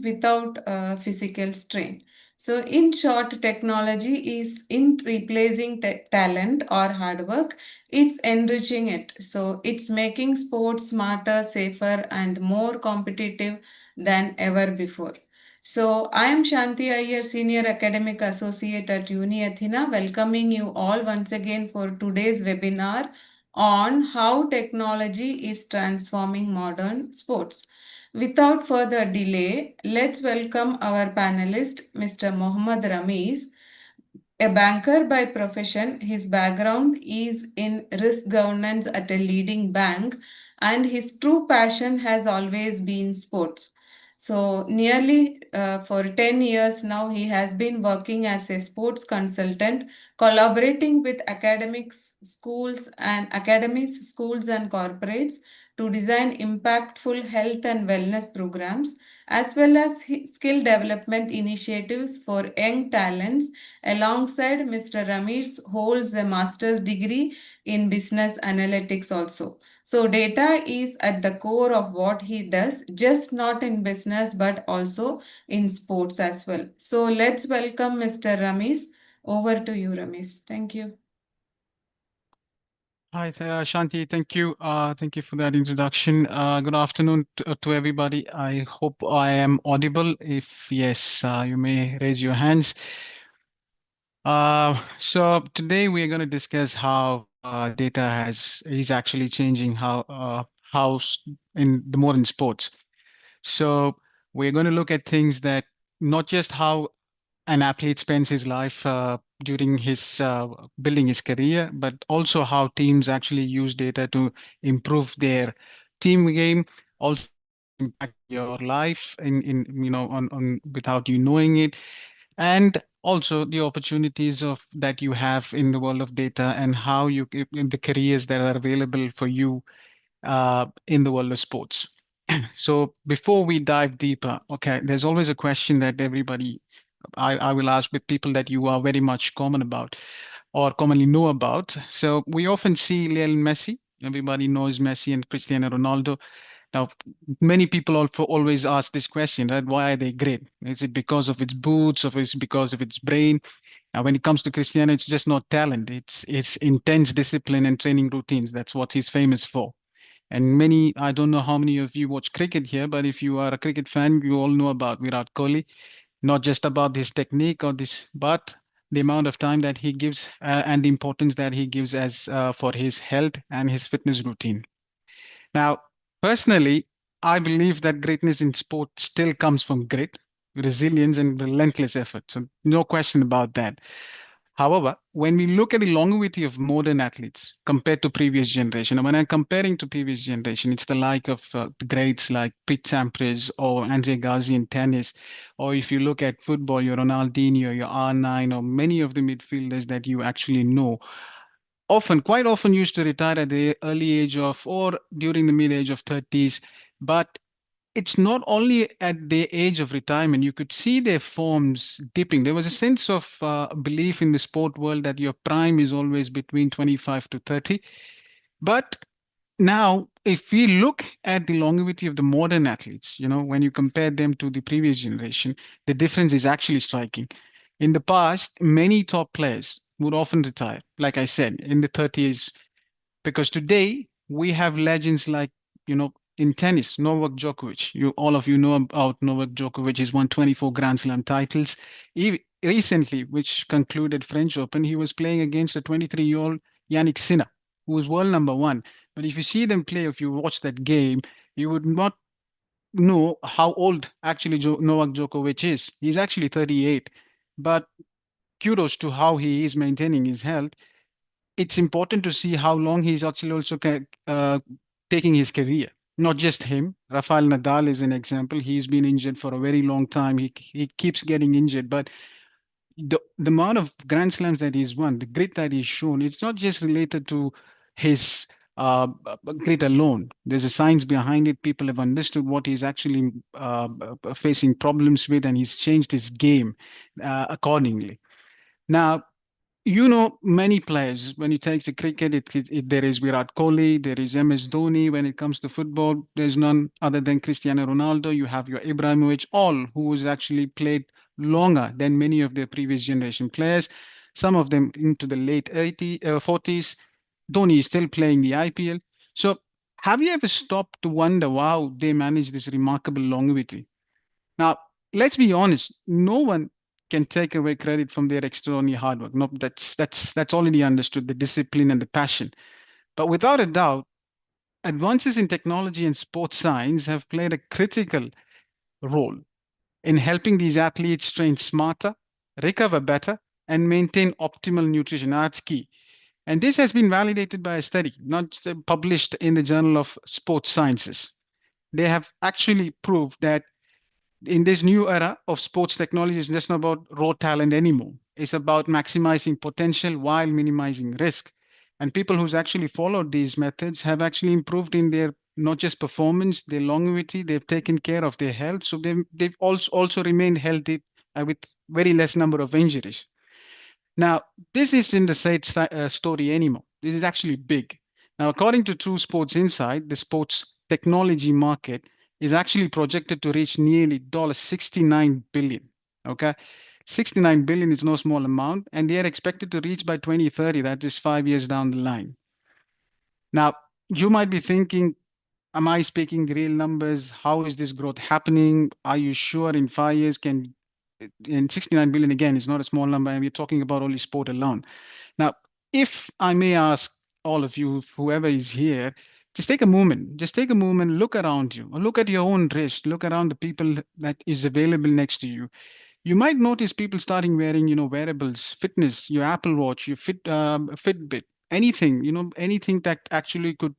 without physical strain. So, in short, technology is in replacing talent or hard work, it's enriching it. So, it's making sports smarter, safer, and more competitive than ever before. So, I am Shanti Iyer, Senior Academic Associate at UniAthena, welcoming you all once again for today's webinar on how technology is transforming modern sports. Without further delay, let's welcome our panelist, Mr. Mohammad Rameez, a banker by profession. His background is in risk governance at a leading bank, and his true passion has always been sports. So, nearly for 10 years now, he has been working as a sports consultant, collaborating with academics, schools, and academies, schools, and corporates to design impactful health and wellness programs, as well as skill development initiatives for young talents. Alongside, Mr. Ramesh holds a master's degree in business analytics also. So, data is at the core of what he does, just not in business but also in sports as well. So, let's welcome Mr. Ramesh. Over to you, Ramesh. Thank you. Hi, Shanti. Thank you. Thank you for that introduction. Good afternoon to everybody. I hope I am audible. If yes, you may raise your hands. So today we are going to discuss how data is actually changing in the modern sports. So we're going to look at things that not just how an athlete spends his life during his building his career, but also how teams actually use data to improve their team game, also impact your life on without you knowing it, and also the opportunities of that you have in the world of data and how you in the careers that are available for you in the world of sports. So before we dive deeper, okay, there's always a question that I will ask with people that you are very much common about or commonly know about. So we often see Lionel Messi. Everybody knows Messi and Cristiano Ronaldo. Now, many people also always ask this question, right? Why are they great? Is it because of its boots or is it because of its brain? Now, when it comes to Cristiano, it's just not talent. It's intense discipline and training routines. That's what he's famous for. And I don't know how many of you watch cricket here, but if you are a cricket fan, you all know about Virat Kohli, not just about his technique or this, but the amount of time that he gives and the importance that he gives as for his health and his fitness routine. Now, personally, I believe that greatness in sport still comes from grit, resilience, and relentless effort. So, no question about that. However, when we look at the longevity of modern athletes compared to previous generation, and when I'm comparing to previous generation, it's the like of the greats like Pete Sampras or Andre Agassi in tennis, or if you look at football, your Ronaldinho, your R9, or many of the midfielders that you actually know, quite often used to retire at the early age of or during the mid age of 30s. But it's not only at the age of retirement, you could see their forms dipping. There was a sense of belief in the sport world that your prime is always between 25 to 30. But now, if we look at the longevity of the modern athletes, when you compare them to the previous generation, the difference is actually striking. In the past, many top players would often retire, like I said, in the 30s, because today we have legends like, in tennis, Novak Djokovic. All of you know about Novak Djokovic. He's won 24 Grand Slam titles. Recently, which concluded French Open, he was playing against a 23-year-old Yannick Sinner, who was world number one. But if you see them play, if you watch that game, you would not know how old actually Novak Djokovic is. He's actually 38. But kudos to how he is maintaining his health. It's important to see how long he's actually also taking his career. Not just him. Rafael Nadal is an example. He's been injured for a very long time. He keeps getting injured, but the amount of Grand Slams that he's won, the grit that he's shown, it's not just related to his grit alone. There's a science behind it. People have understood what he's actually facing problems with, and he's changed his game accordingly. Now, You know, many players, when you take the cricket, there is Virat Kohli, there is MS Dhoni. When it comes to football, there's none other than Cristiano Ronaldo. You have your Ibrahimovic, all who has actually played longer than many of their previous generation players. Some of them into the late 40s. Dhoni is still playing the IPL. So, have you ever stopped to wonder how they manage this remarkable longevity? Now, let's be honest, no one can take away credit from their extraordinary hard work. No, that's already understood, the discipline and the passion. But without a doubt, advances in technology and sports science have played a critical role in helping these athletes train smarter, recover better, and maintain optimal nutrition. That's key. And this has been validated by a study, not published in the Journal of Sports Sciences. They have actually proved that in this new era of sports technology, it's just not about raw talent anymore. It's about maximizing potential while minimizing risk. And people who's actually followed these methods have actually improved in their not just performance, their longevity. They've taken care of their health, so they've also remained healthy with very less number of injuries. Now, this isn't the story anymore. This is actually big. Now, according to True Sports Insight, the sports technology market is actually projected to reach nearly $69 billion. Okay. 69 billion is no small amount, and they are expected to reach by 2030. That is 5 years down the line. Now, you might be thinking, am I speaking real numbers? How is this growth happening? Are you sure in 5 years can, and 69 billion again is not a small number, and we're talking about only sport alone. Now, if I may ask all of you, whoever is here, just take a moment, look around you, or look at your own wrist, look around the people that is available next to you. You might notice people starting wearing, wearables, fitness, your Apple Watch, your Fitbit, anything, anything that actually could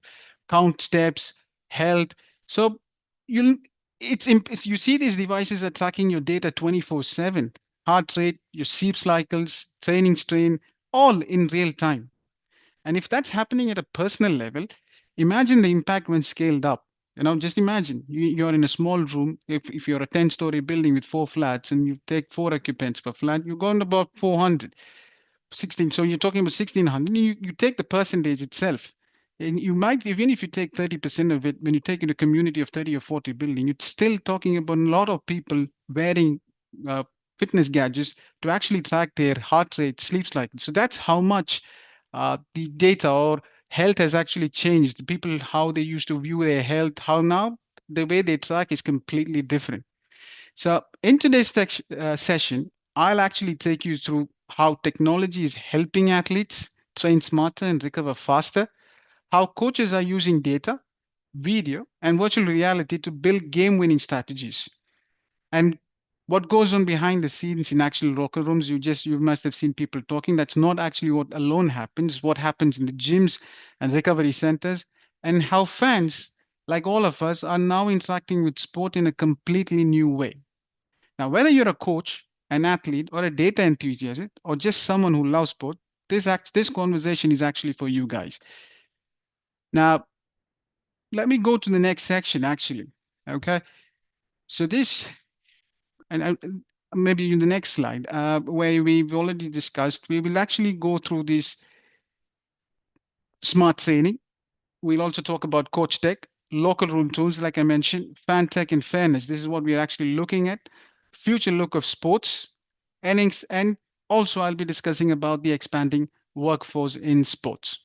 count steps, health. So you'll, you see these devices are tracking your data 24/7, heart rate, your sleep cycles, training strain, all in real time. And if that's happening at a personal level, imagine the impact when scaled up. Just imagine you're in a small room. If you're a 10-story building with four flats and you take four occupants per flat, you're going about 400. 16. So you're talking about 1600. You take the percentage itself. And you might, even if you take 30% of it, when you take in a community of 30 or 40 building, you're still talking about a lot of people wearing uh, fitness gadgets to actually track their heart rate, sleep cycle. So that's how much the data or health has actually changed. People, how they used to view their health, how now the way they track is completely different. So, in today's session, I'll actually take you through how technology is helping athletes train smarter and recover faster, how coaches are using data, video, and virtual reality to build game winning strategies, and what goes on behind the scenes in actual locker rooms. You must have seen people talking. That's not actually what alone happens, what happens in the gyms and recovery centers, and how fans, like all of us, are now interacting with sport in a completely new way. Now, whether you're a coach, an athlete, or a data enthusiast, or just someone who loves sport, this conversation is actually for you guys. Now, let me go to the next section, actually. Okay. So this, and maybe in the next slide, where we've already discussed, we will actually go through this smart training. We'll also talk about coach tech, local room tools, like I mentioned, fan tech and fairness. This is what we're actually looking at. Future look of sports, earnings, and also I'll be discussing about the expanding workforce in sports.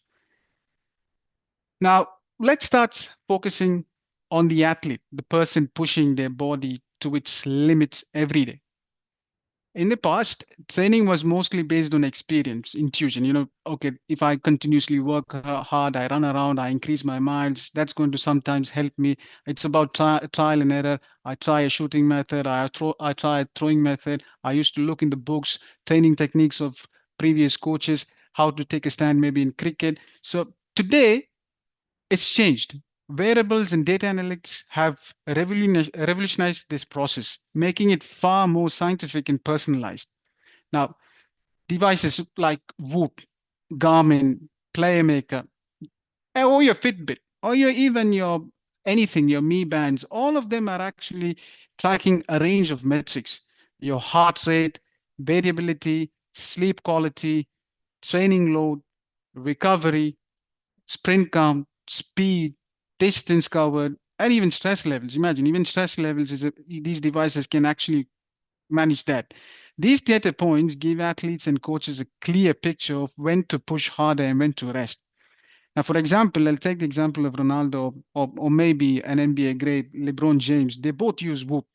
Now, let's start focusing on the athlete, the person pushing their body to its limits every day. In the past, training was mostly based on experience, intuition. Okay, if I continuously work hard, I run around, I increase my miles, that's going to sometimes help me. It's about trial and error. I try a shooting method, I try a throwing method. I used to look in the books, training techniques of previous coaches, how to take a stand maybe in cricket. So today, it's changed. Wearables and data analytics have revolutionized this process, making it far more scientific and personalized. Now, devices like Whoop, Garmin, Playmaker, or your Fitbit, or even your anything, your Mi Bands, all of them are actually tracking a range of metrics: your heart rate, variability, sleep quality. training load, recovery, sprint count, speed, distance covered, and even stress levels. Imagine, even stress levels these devices can actually manage that. These data points give athletes and coaches a clear picture of when to push harder and when to rest. Now, for example, I'll take the example of Ronaldo or maybe an NBA great, LeBron James. They both use Whoop.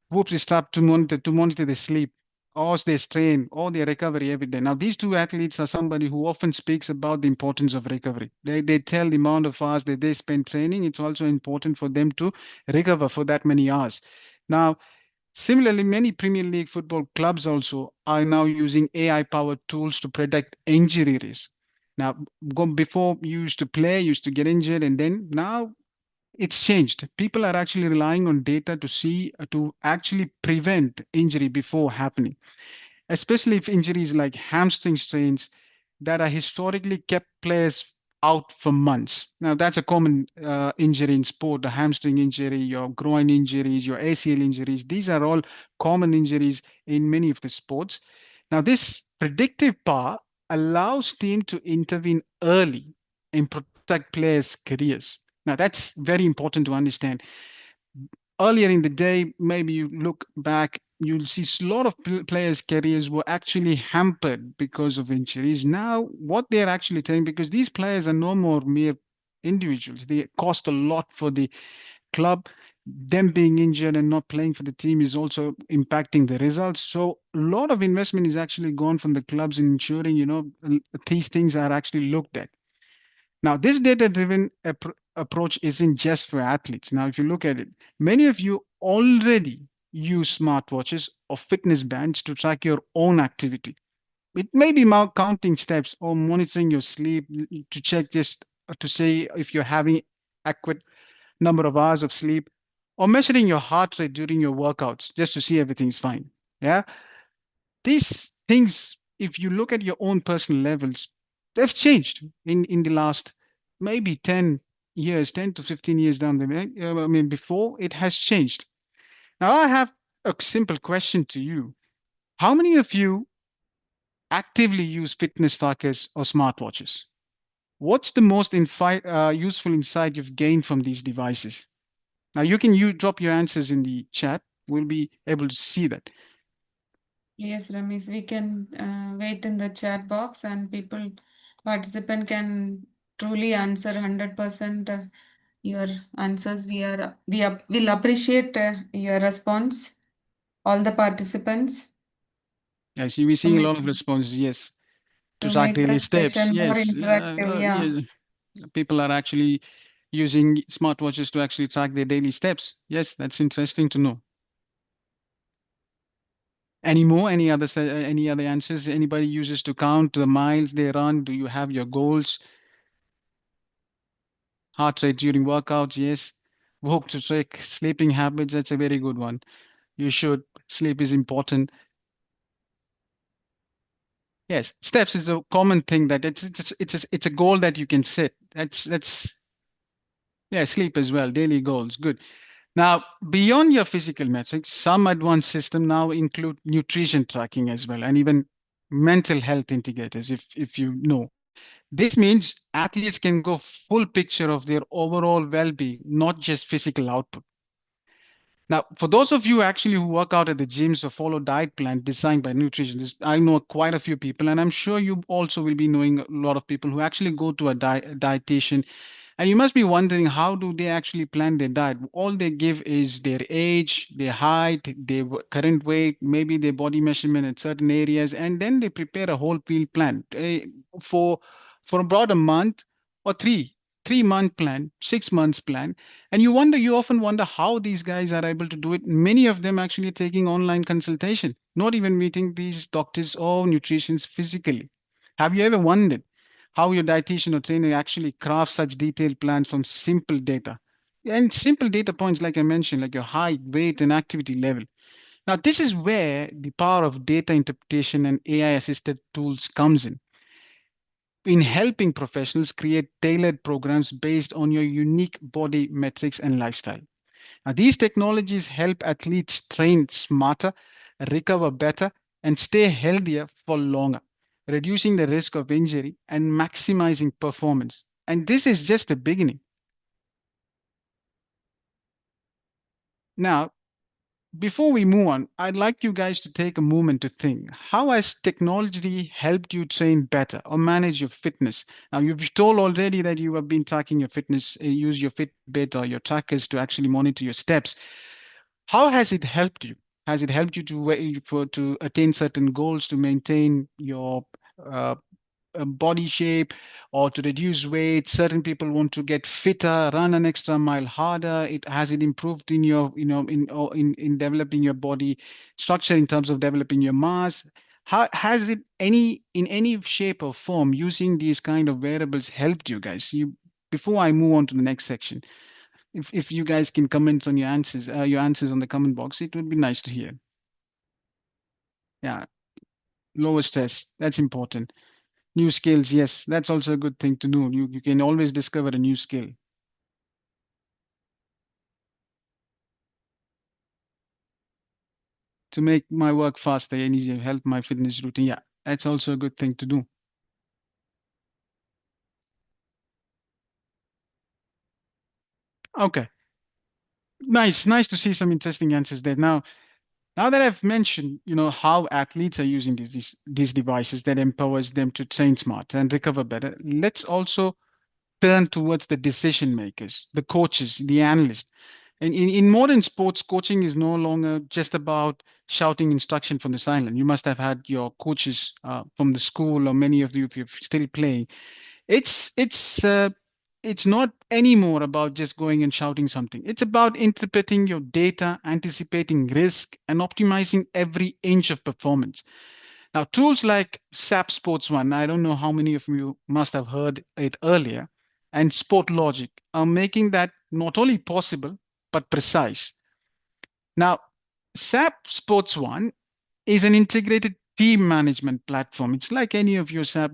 Whoops is strapped to monitor their sleep, or their strain, or their recovery every day. Now, these two athletes are somebody who often speaks about the importance of recovery. They tell the amount of hours that they spend training. It's also important for them to recover for that many hours. Now, similarly, many Premier League football clubs also are now using AI-powered tools to predict injury risk. Now, before you used to play, you used to get injured, and then now it's changed. People are actually relying on data to actually prevent injury before happening, especially if injuries like hamstring strains that are historically kept players out for months. Now, that's a common injury in sport: the hamstring injury, your groin injuries, your ACL injuries. These are all common injuries in many of the sports. Now, this predictive power allows teams to intervene early and protect players' careers. Now, that's very important to understand. Earlier in the day, maybe you look back, you'll see a lot of players' careers were actually hampered because of injuries. Now, what they're actually telling, because these players are no more mere individuals, they cost a lot for the club. Them being injured and not playing for the team is also impacting the results. So a lot of investment is actually gone from the clubs in ensuring, these things are actually looked at. Now, this data driven approach isn't just for athletes. Now, if you look at it, many of you already use smartwatches or fitness bands to track your own activity. It may be counting steps or monitoring your sleep to check just to say if you're having adequate number of hours of sleep, or measuring your heart rate during your workouts just to see everything's fine. Yeah. These things, if you look at your own personal levels, they've changed in the last maybe 10 years, 10 to 15 years down the line. I mean, before it has changed. Now, I have a simple question to you. How many of you actively use fitness trackers or smartwatches? What's the most useful insight you've gained from these devices? Now, you drop your answers in the chat. We'll be able to see that. Yes, Ramesh, we can wait in the chat box and participant can truly answer 100% your answers. Will appreciate your response, all the participants, I see we're to seeing a make lot of responses. Yes, to to track make daily that steps. session more Yes, interactive. Yeah. yes. People are actually using smartwatches to actually track their daily steps. Yes, that's interesting to know. Any more? Any other answers? Anybody uses to count the miles they run? Do you have your goals? Heart rate during workouts? Yes. Work to track sleeping habits. That's a very good one. You should. Sleep is important. Yes, steps is a common thing that it's a goal that you can set. That's yeah, sleep as well, daily goals. Good. Now, beyond your physical metrics, some advanced systems now include nutrition tracking as well, and even mental health indicators, if you know. This means athletes can go full picture of their overall well-being, not just physical output. Now, for those of you actually who work out at the gyms or follow diet plan designed by nutritionists, I know quite a few people, and I'm sure you also will be knowing a lot of people who actually go to a dietitian, and you must be wondering how do they actually plan their diet? All they give is their age, their height, their current weight, maybe their body measurement in certain areas, and then they prepare a whole meal plan for for about a month or 3 month plan, 6 months plan. And you often wonder how these guys are able to do it. Many of them actually taking online consultation, not even meeting these doctors or nutritionists physically. Have you ever wondered how your dietitian or trainer actually crafts such detailed plans from simple data? And simple data points, like I mentioned, like your height, weight, and activity level. Now, this is where the power of data interpretation and AI assisted tools comes in helping professionals create tailored programs based on your unique body metrics and lifestyle. Now, these technologies help athletes train smarter, recover better, and stay healthier for longer, reducing the risk of injury, and maximizing performance. And this is just the beginning. Now, before we move on, I'd like you guys to take a moment to think, how has technology helped you train better or manage your fitness? Now, you've told already that you have been tracking your fitness, use your Fitbit or your trackers to actually monitor your steps. How has it helped you? Has it helped you to attain certain goals, to maintain your uh, body shape, or to reduce weight? Certain people want to get fitter, run an extra mile harder. It has it improved in your, in developing your body structure, in terms of developing your mass? How has it any in any shape or form, using these kind of wearables, helped you guys? Before I move on to the next section, if you guys can comment on your answers on the comment box, it would be nice to hear. Yeah, lower stress, that's important. New skills, yes, that's also a good thing to do. You can always discover a new skill to make my work faster and easier, help my fitness routine. Yeah, that's also a good thing to do. Okay, nice to see some interesting answers there. Now that I've mentioned, how athletes are using these devices that empowers them to train smarter and recover better, let's also turn towards the decision makers, the coaches, the analysts. And in modern sports, coaching is no longer just about shouting instruction from the sideline. You must have had your coaches from the school, or many of you, if you're still playing. It's not anymore about just going and shouting something. It's about interpreting your data, anticipating risk, and optimizing every inch of performance. Now, tools like SAP Sports One, I don't know how many of you must have heard it earlier, and Sport Logic are making that not only possible, but precise. Now, SAP Sports One is an integrated team management platform. It's like any of your SAP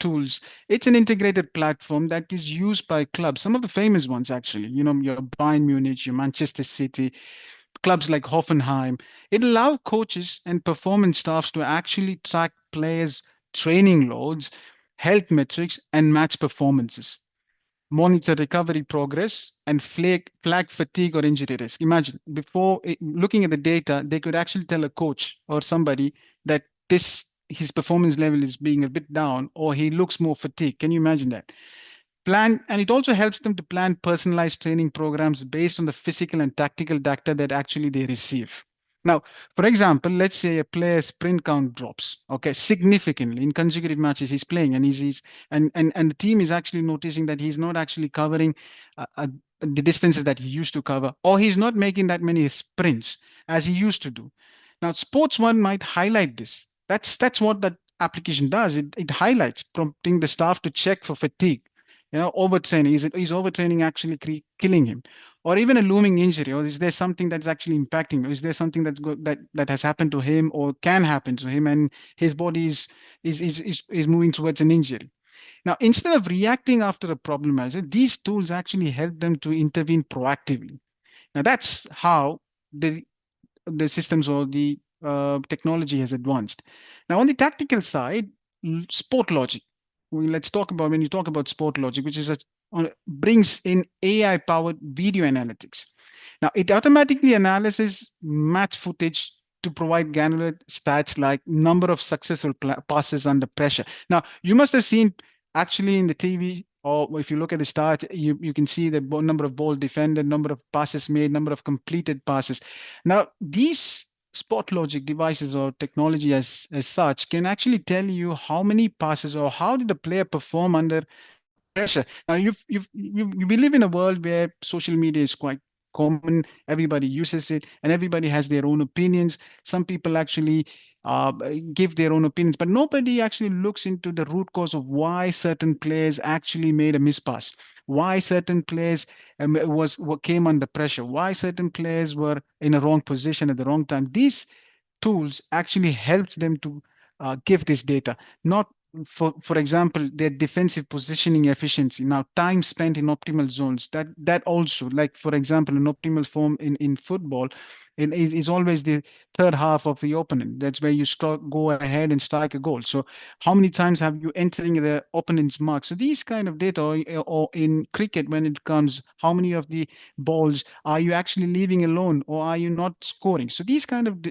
tools. It's an integrated platform that is used by clubs, some of the famous ones, actually, your Bayern Munich, your Manchester City, clubs like Hoffenheim. It allows coaches and performance staffs to actually track players' training loads, health metrics, and match performances, monitor recovery progress, and flag fatigue or injury risk. Imagine, looking at the data, they could actually tell a coach or somebody that this his performance level is being a bit down, or he looks more fatigued. Can you imagine that? And it also helps them to plan personalized training programs based on the physical and tactical data that actually they receive. Now, for example, let's say a player's sprint count drops, okay, significantly in consecutive matches he's playing, and and the team is actually noticing that he's not actually covering the distances that he used to cover, or he's not making that many sprints as he used to do. Now, Sports One might highlight this. That's what that application does. It highlights, prompting the staff to check for fatigue, overtraining. Is overtraining actually killing him, or even a looming injury, or is there something that's actually impacting, or is there something that has happened to him or can happen to him, and his body is moving towards an injury. Now, instead of reacting after a problem as it, these tools actually help them to intervene proactively. Now, that's how the systems or the technology has advanced. Now, on the tactical side, sport logic. Let's talk about, when you talk about sport logic, which is brings in AI-powered video analytics. Now, it automatically analyzes match footage to provide granular stats like number of successful passes under pressure. Now, you must have seen actually in the TV, or if you look at the start, you can see the number of ball defended, number of passes made, number of completed passes. Now, these spot logic devices or technology as such can actually tell you how many passes or how did the player perform under pressure. Now, we live in a world where social media is quite common. Everybody uses it, and everybody has their own opinions. Some people actually uh, give their own opinions, but nobody actually looks into the root cause of why certain players actually made a mispass, why certain players what came under pressure, why certain players were in a wrong position at the wrong time. These tools actually helps them to give this data, not for example, their defensive positioning efficiency. Now, time spent in optimal zones. That also, like for example, an optimal form in football, is always the third half of the opponent. That's where you go ahead and strike a goal. So, how many times have you entering the opponent's mark? So these kind of data, or in cricket when it comes, how many of the balls are you actually leaving alone, or are you not scoring? So these kind of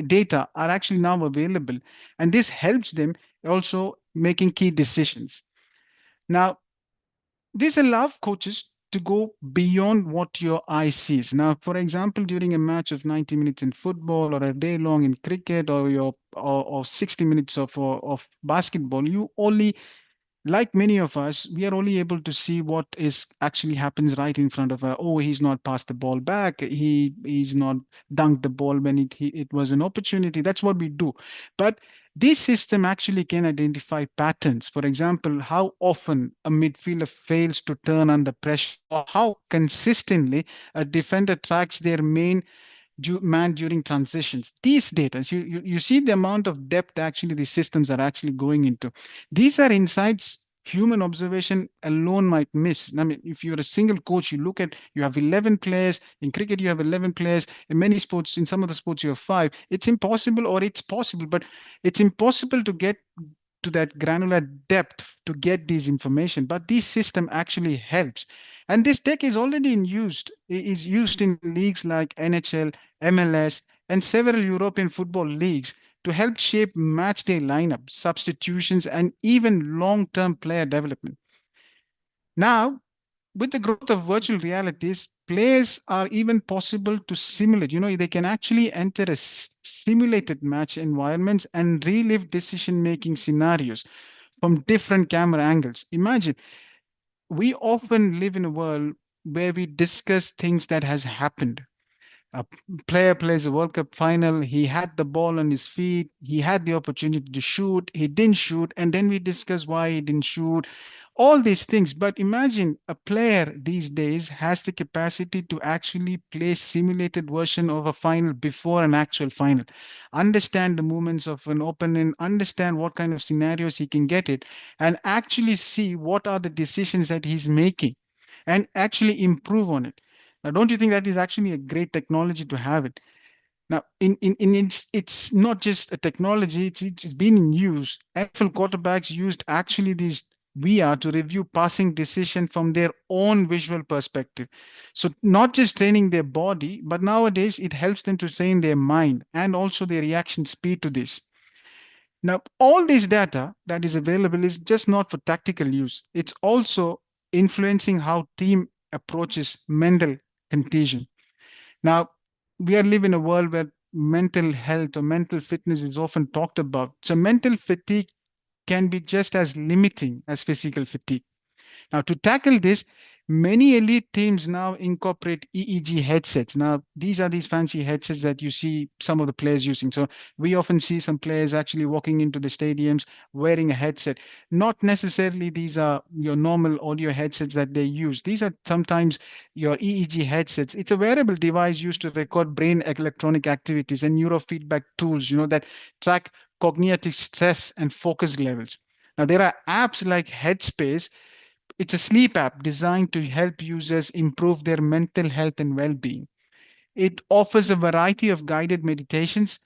data are actually now available, and this helps them also making key decisions. Now, this allows coaches to go beyond what your eye sees. Now, for example, during a match of 90 minutes in football, or a day long in cricket, or 60 minutes of basketball, you only, like many of us, we are only able to see what is actually happens right in front of us. Oh, he's not passed the ball back. He's not dunked the ball when it was an opportunity. That's what we do. But this system actually can identify patterns. For example, how often a midfielder fails to turn under pressure, or how consistently a defender tracks their main man during transitions. These data, you see the amount of depth actually these systems are actually going into. These are insights human observation alone might miss. I mean, if you're a single coach, you look at, you have 11 players. In cricket, you have 11 players. In many sports, in some of the sports, you have five. It's impossible, or it's possible, but it's impossible to get to that granular depth to get these information. But this system actually helps. And this tech is already is used in leagues like NHL, MLS, and several European football leagues to help shape match day lineups, substitutions, and even long term player development. Now, with the growth of virtual realities, players are even possible to simulate. They can actually enter a simulated match environments and relive decision making scenarios from different camera angles. Imagine, we often live in a world where we discuss things that has happened. A player plays a World Cup final. He had the ball on his feet. He had the opportunity to shoot. He didn't shoot. And then we discuss why he didn't shoot, all these things. But imagine a player these days has the capacity to actually play simulated version of a final before an actual final, understand the movements of an opponent, understand what kind of scenarios he can get it, and actually see what are the decisions that he's making and actually improve on it. Now, don't you think that is actually a great technology to have it? Now, in it's not just a technology, it's been in use. NFL quarterbacks used actually these VR to review passing decision from their own visual perspective. So not just training their body, but nowadays it helps them to train their mind and also their reaction speed to this. Now, all this data that is available is just not for tactical use. It's also influencing how team approaches mental contagion. Now, we are living in a world where mental health or mental fitness is often talked about. So mental fatigue can be just as limiting as physical fatigue. Now, to tackle this, many elite teams now incorporate EEG headsets. Now, these are these fancy headsets that you see some of the players using. So, we often see some players actually walking into the stadiums wearing a headset. Not necessarily these are your normal audio headsets that they use. These are sometimes your EEG headsets. It's a wearable device used to record brain electronic activities and neurofeedback tools, that track cognitive stress and focus levels. Now, there are apps like Headspace. It's a sleep app designed to help users improve their mental health and well being. It offers a variety of guided meditations,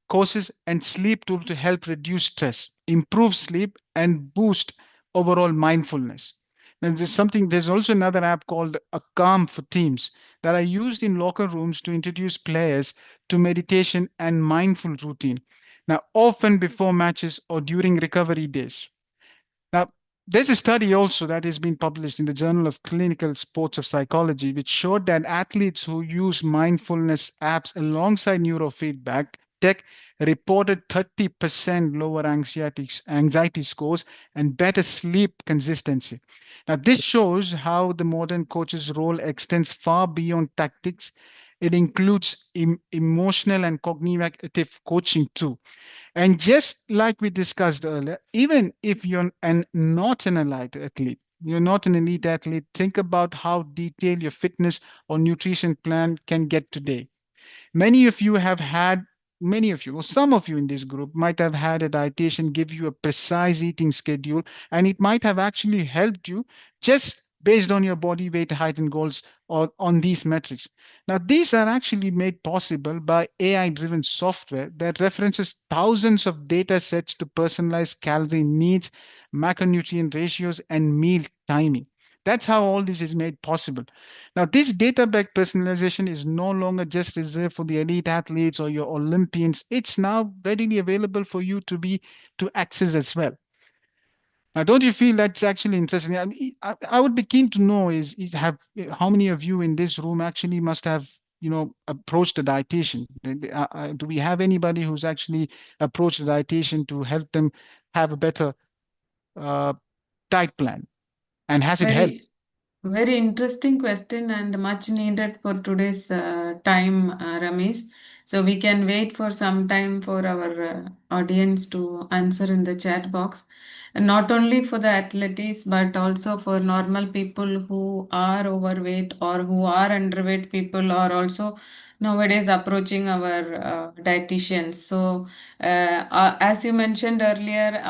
courses, and sleep tools to help reduce stress, improve sleep, and boost overall mindfulness. And there's also another app called a Calm for Teams that are used in locker rooms to introduce players to meditation and mindful routine. Now, often before matches or during recovery days. Now, there's a study also that has been published in the Journal of Clinical Sports of Psychology, which showed that athletes who use mindfulness apps alongside neurofeedback tech reported 30% lower anxiety scores and better sleep consistency. Now, this shows how the modern coach's role extends far beyond tactics. It includes emotional and cognitive coaching too. And just like we discussed earlier, even if not an elite athlete, you're not an elite athlete, think about how detailed your fitness or nutrition plan can get today. Many of you have had many of you, or some of you in this group, might have had a dietitian give you a precise eating schedule, and it might have actually helped you just based on your body weight, height, and goals, or on these metrics. Now, these are actually made possible by AI driven software that references thousands of data sets to personalize calorie needs, macronutrient ratios, and meal timing. That's how all this is made possible. Now, this data backed personalization is no longer just reserved for the elite athletes or your Olympians. It's now readily available for you to access as well. Now, don't you feel that's actually interesting? I would be keen to know is have how many of you in this room actually must have approached a dietitian? Do we have anybody who's actually approached a dietitian to help them have a better uh, diet plan? And has it helped? Very, very interesting question and much needed for today's time, Ramesh. So we can wait for some time for our audience to answer in the chat box. And not only for the athletes, but also for normal people who are overweight or who are underweight people are also nowadays approaching our dietitians. So as you mentioned earlier,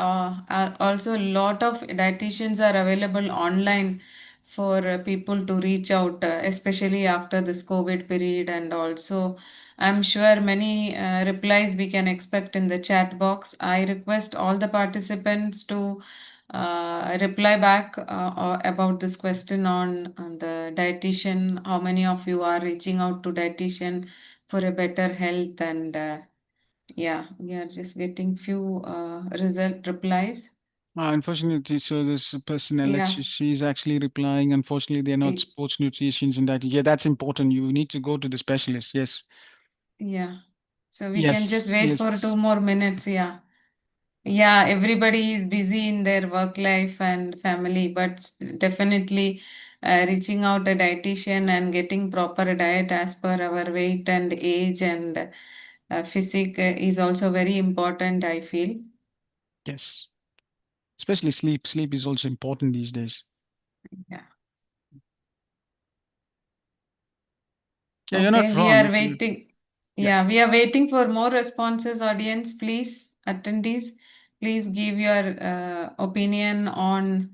also a lot of dietitians are available online for people to reach out, especially after this COVID period. And also, I'm sure many replies we can expect in the chat box. I request all the participants to reply back about this question on the dietitian. How many of you are reaching out to dietitian for a better health? And yeah, we are just getting few result replies. Unfortunately, so this person, Yeah. Alexis, she's actually replying. Unfortunately, they're not y- sports nutritions and that. Yeah, that's important. You need to go to the specialist. Yes. Yeah. So we can just Yes. wait for Yes. 2 more minutes. Yeah. Yeah, everybody is busy in their work life and family, but definitely reaching out a dietitian and getting proper diet as per our weight and age and physique is also very important, I feel. Yes. Especially sleep. Sleep is also important these days. Yeah. Yeah, you're Okay, not we wrong are if you. waiting. Yeah. Yeah, we are waiting for more responses, audience. Please, attendees, please give your opinion on.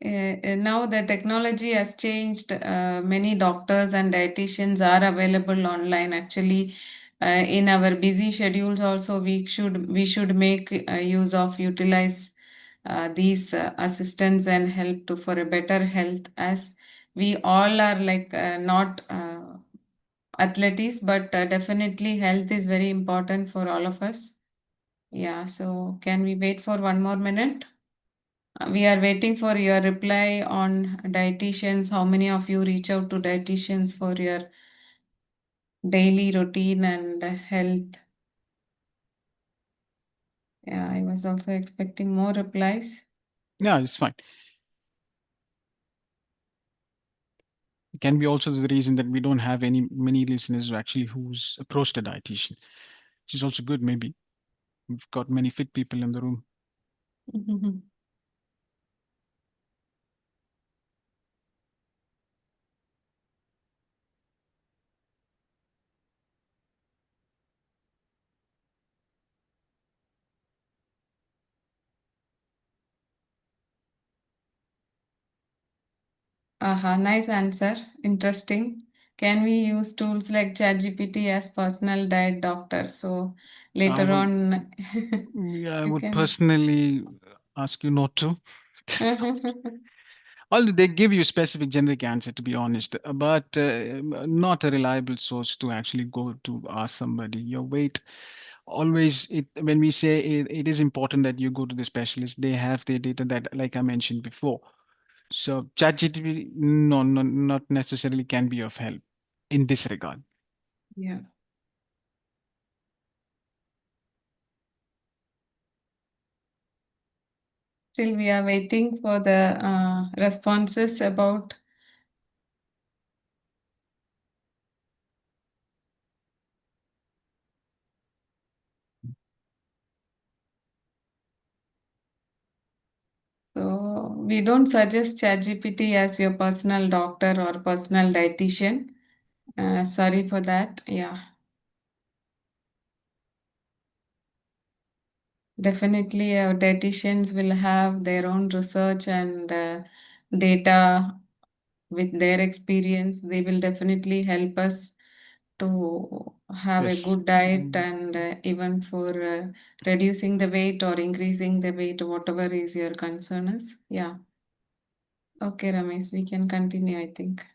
Now the technology has changed. Many doctors and dietitians are available online. Actually, in our busy schedules, also we should make use of utilize these assistance and help to for a better health. As we all are like not athletes, but definitely health is very important for all of us. Yeah. So can we wait for 1 more minute? We are waiting for your reply on dietitians. How many of you reach out to dietitians for your daily routine and health? Yeah, I was also expecting more replies. Yeah, it's fine. It can be also the reason that we don't have any many listeners who actually who's approached a dietitian, which is also good. Maybe we've got many fit people in the room. Nice answer. Interesting. Can we use tools like ChatGPT as personal diet doctor? So I later would, on, yeah, I you would can. personally ask you not to. Although they give you specific generic answer, to be honest, but not a reliable source to actually go to ask somebody. Your weight always it when we say it is important that you go to the specialist. They have their data that, like I mentioned before. So ChatGPT, no, no, not necessarily can be of help in this regard. Yeah. Still, we are waiting for the responses about. So So we don't suggest ChatGPT as your personal doctor or personal dietitian. Sorry for that. Yeah, definitely our dietitians will have their own research and data with their experience. They will definitely help us to have a Yes. good diet Mm. and even for reducing the weight or increasing the weight, whatever is your concern is. Yeah. Okay, Ramesh, we can continue, I think.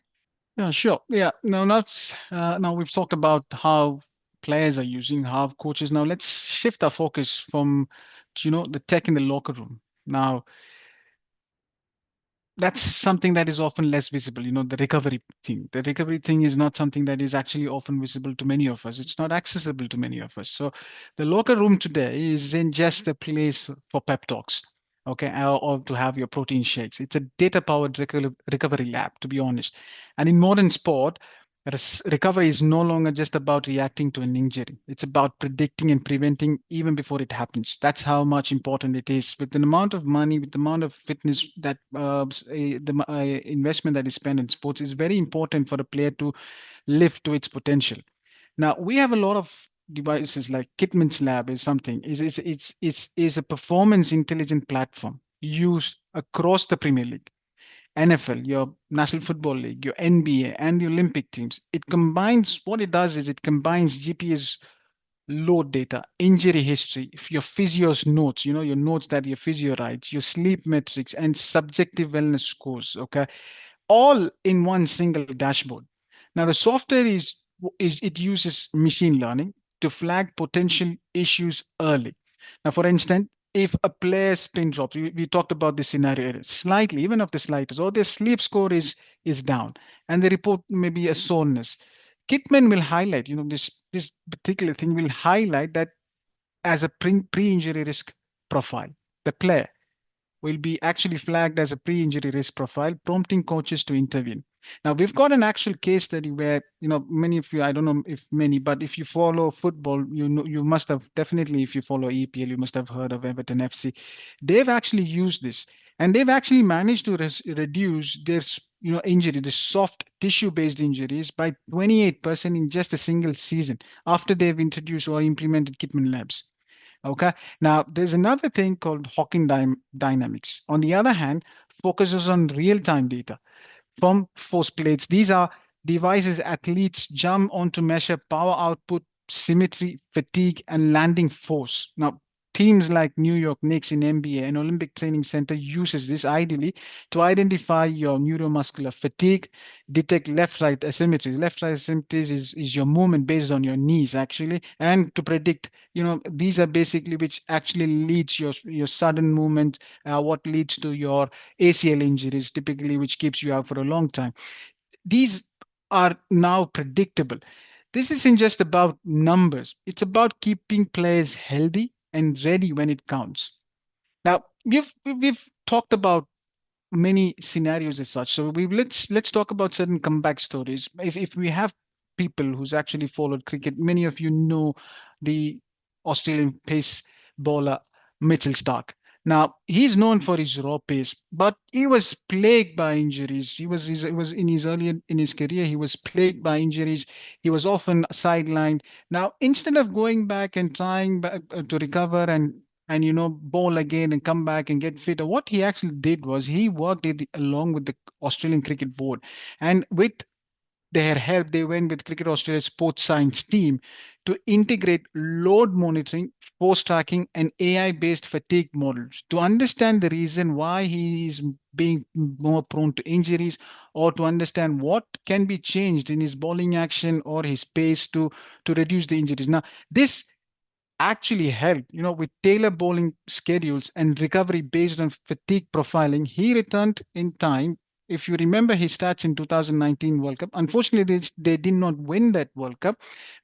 Yeah, sure. Yeah. Now we've talked about how players are using, how coaches. Now let's shift our focus from, the tech in the locker room. Now, that's something that is often less visible, the recovery thing is not something that is actually often visible to many of us. It's not accessible to many of us. So the locker room today isn't just a place for pep talks, okay, or to have your protein shakes. It's a data powered recovery lab, to be honest. And in modern sport, recovery is no longer just about reacting to an injury. It's about predicting and preventing even before it happens. That's how much important it is. With the amount of money, with the amount of fitness that investment that is spent in sports, is very important for a player to live to its potential. Now we have a lot of devices like Kitman's Lab is something is a performance intelligent platform used across the Premier League, NFL, your National Football League, your NBA, and the Olympic teams. It combines, what it does is it combines GPS load data, injury history, your physio's notes, your notes that your physio writes, your sleep metrics, and subjective wellness scores, okay, all in one single dashboard. Now, the software is it uses machine learning to flag potential issues early. Now, for instance, if a player's spin drops, we talked about this scenario earlier, slightly, even of the slightest, or their sleep score is down, and they report maybe a soreness. Kitman will highlight, this particular thing will highlight that as a pre-injury risk profile. The player will be actually flagged as a pre-injury risk profile, prompting coaches to intervene. Now, we've got an actual case study where, many of you, I don't know if many, but if you follow football, you must have definitely, if you follow EPL, you must have heard of Everton FC. They've actually used this, and they've actually managed to reduce their, injury, the soft tissue-based injuries by 28% in just a single season after they've introduced or implemented Kitman Labs. Okay. Now, there's another thing called Hawking dynamics. On the other hand, focuses on real-time data from force plates. These are devices athletes jump on to measure power output, symmetry, fatigue, and landing force. Now, teams like New York Knicks in NBA and Olympic Training Center uses this ideally to identify your neuromuscular fatigue, detect left-right asymmetries. Left-right asymmetries is your movement based on your knees, actually, and to predict, these are basically which actually leads your sudden movement, what leads to your ACL injuries, typically, which keeps you out for a long time. These are now predictable. This isn't just about numbers, it's about keeping players healthy and ready when it counts. Now, we've talked about many scenarios as such. So let's talk about certain comeback stories. If we have people who's actually followed cricket, many of you know the Australian pace bowler Mitchell Stark. Now he's known for his raw pace, but he was plagued by injuries. He was in his earlier in his career. He was plagued by injuries. He was often sidelined. Now instead of going back and trying back, to recover and bowl again and come back and get fit. What he actually did was he worked it along with the Australian Cricket Board, and with their help, they went with Cricket Australia sports science team to integrate load monitoring, force tracking, and AI-based fatigue models to understand the reason why he is being more prone to injuries, or to understand what can be changed in his bowling action or his pace to reduce the injuries. Now, this actually helped, with tailor bowling schedules and recovery based on fatigue profiling. He returned in time. If you remember his stats in 2019 World Cup, unfortunately, they did not win that World Cup.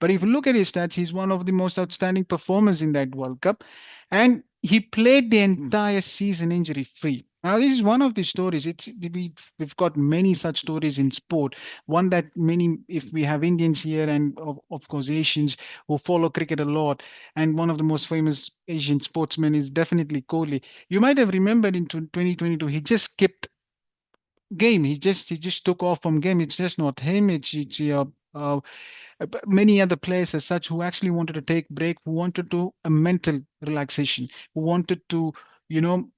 But if you look at his stats, he's one of the most outstanding performers in that World Cup. And he played the entire season injury free. Now, this is one of the stories. We've got many such stories in sport. One that many, if we have Indians here, and of course Asians who follow cricket a lot, and one of the most famous Asian sportsmen is definitely Kohli. You might have remembered in 2022, he just skipped game. He just took off from game. It's just not him. Uh, many other players as such who actually wanted to take break, who wanted to a mental relaxation, who wanted to, you know,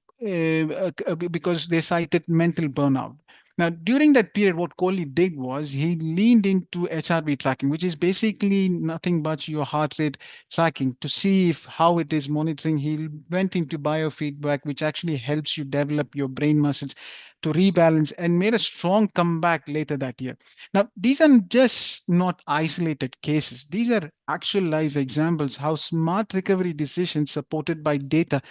because they cited mental burnout. Now, during that period, what Kohli did was he leaned into HRV tracking, which is basically nothing but your heart rate tracking to see if how it is monitoring. He went into biofeedback, which actually helps you develop your brain muscles to rebalance and made a strong comeback later that year. Now, these are just not isolated cases. These are actual life examples how smart recovery decisions supported by data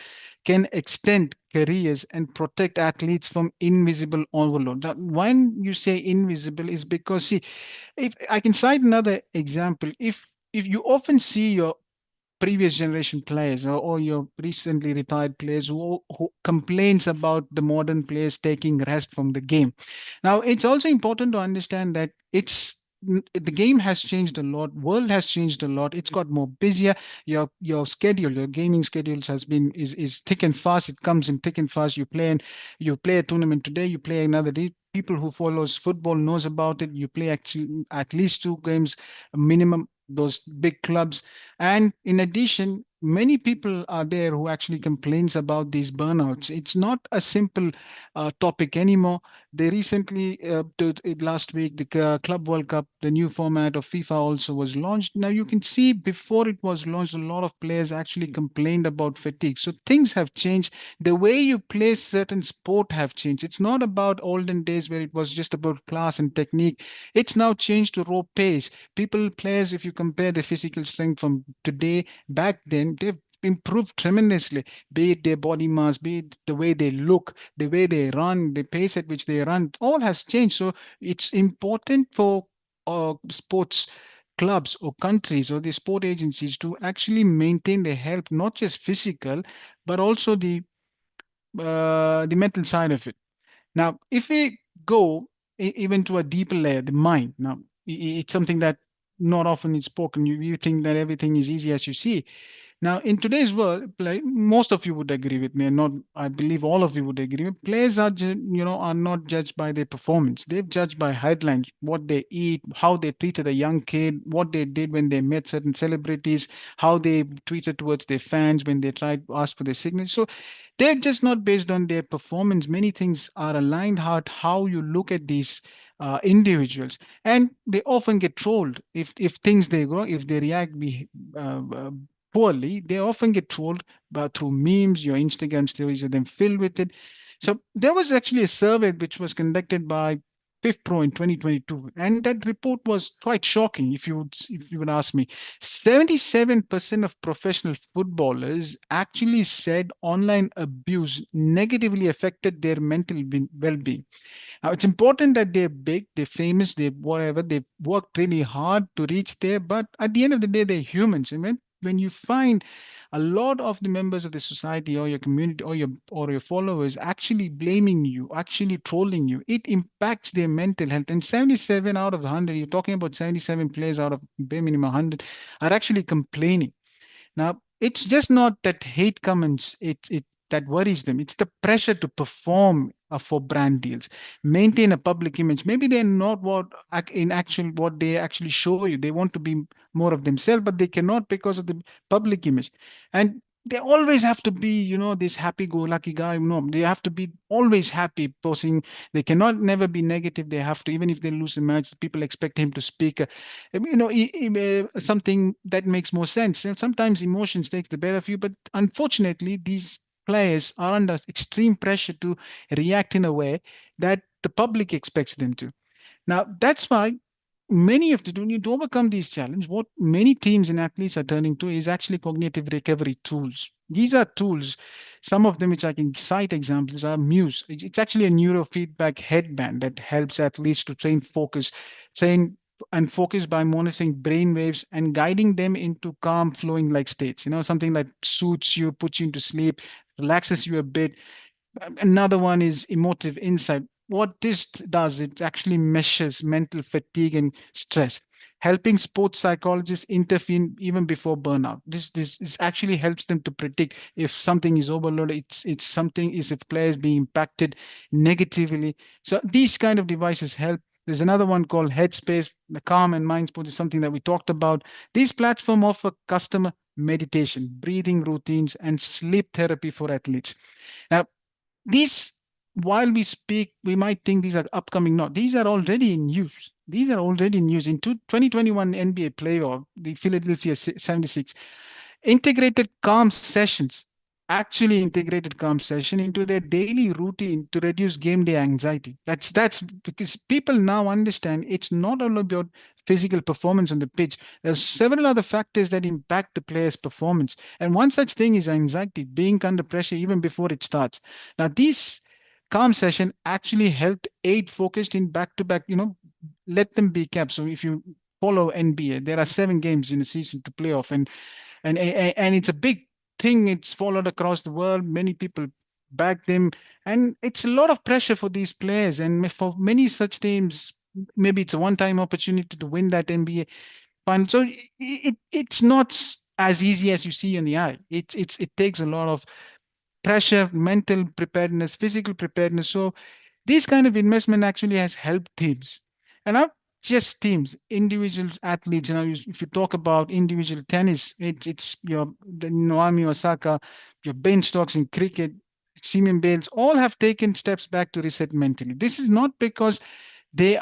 can extend careers and protect athletes from invisible overload. Now, when you say invisible is because, see, if I can cite another example, if you often see your previous generation players or your recently retired players who complains about the modern players taking rest from the game. Now, it's also important to understand that the game has changed a lot. World has changed a lot. It's got more busier. Your schedule, your gaming schedules has been is thick and fast. It comes in thick and fast. You play a tournament today. You play another day. People who follows football knows about it. You play actually at least two games minimum. Those big clubs, and in addition, many people are there who actually complains about these burnouts. It's not a simple topic anymore. They recently, last week, the Club World Cup, the new format of FIFA also was launched. Now you can see before it was launched, a lot of players actually complained about fatigue. So things have changed. The way you play certain sport have changed. It's not about olden days where it was just about class and technique. It's now changed to raw pace. People, players, if you compare the physical strength from today back then, they've improved tremendously, be it their body mass, be it the way they look, the way they run, the pace at which they run, all has changed. So it's important for sports clubs or countries or the sport agencies to actually maintain their health, not just physical, but also the mental side of it. Now, if we go even to a deeper layer, the mind. Now, it's something that not often is spoken. You think that everything is easy as you see. Now, in today's world, like most of you would agree with me, and not, I believe all of you would agree. Players are not judged by their performance. They're judged by headlines, what they eat, how they treated a young kid, what they did when they met certain celebrities, how they treated towards their fans when they tried to ask for their signature. So they're just not based on their performance. Many things are aligned how you look at these individuals, and they often get trolled if things they go if they react poorly. They often get trolled through memes. Your Instagram stories are then filled with it. So there was actually a survey which was conducted by Fifth Pro in 2022, and that report was quite shocking. If you would ask me, 77% of professional footballers actually said online abuse negatively affected their mental well-being. Now, it's important that they're big, they're famous, they whatever, they've worked really hard to reach there, but at the end of the day, they're humans. And when you find a lot of the members of the society or your community or your followers actually blaming you, actually trolling you, it impacts their mental health. And 77 out of 100, you're talking about 77 players out of bare minimum 100 are actually complaining. Now, it's just not that hate comments it that worries them. It's the pressure to perform for brand deals, maintain a public image. Maybe they're not in actual what they actually show you. They want to be more of themselves, but they cannot because of the public image. And they always have to be, this happy-go-lucky guy. No, they have to be always happy, posing. They cannot never be negative. They have to, even if they lose the match, people expect him to speak something that makes more sense. And sometimes emotions take the better of you, but unfortunately, these players are under extreme pressure to react in a way that the public expects them to. Now, that's why many of the to need to overcome these challenges, what many teams and athletes are turning to is actually cognitive recovery tools. These are tools, some of them which I can cite examples are Muse. It's actually a neurofeedback headband that helps athletes to train and focus by monitoring brain waves and guiding them into calm, flowing like states. Something that soothes you, puts you into sleep, relaxes you a bit, Another one is emotive insight. What this does, it actually measures mental fatigue and stress, helping sports psychologists intervene even before burnout. This actually helps them to predict if something is overloaded, it's something is if players being impacted negatively. So these kind of devices help. There's another one called Headspace. The Calm and Mind Sport is something that we talked about. These platforms offer customer meditation, breathing routines, and sleep therapy for athletes. Now, these, while we speak, we might think these are upcoming. No, these are already in use. These are already in use. In 2021 NBA playoff, the Philadelphia 76 integrated calm sessions, actually integrated calm session into their daily routine to reduce game day anxiety. That's because people now understand it's not all about physical performance on the pitch. There's several other factors that impact the player's performance, and one such thing is anxiety, being under pressure even before it starts. Now these calm session actually helped aid focused in back to back, let them be kept. So if you follow NBA, there are 7 games in a season to play off, and it's a big thing. It's followed across the world. Many people back them, and it's a lot of pressure for these players. And for many such teams, maybe it's a one-time opportunity to win that NBA final. So it's not as easy as you see in the eye. It takes a lot of pressure, mental preparedness, physical preparedness. So this kind of investment actually has helped teams, and not just teams, individual athletes. If you talk about individual tennis, it's your the Naomi Osaka, your Ben Stokes in cricket, Simon Bales, all have taken steps back to reset mentally. This is not because they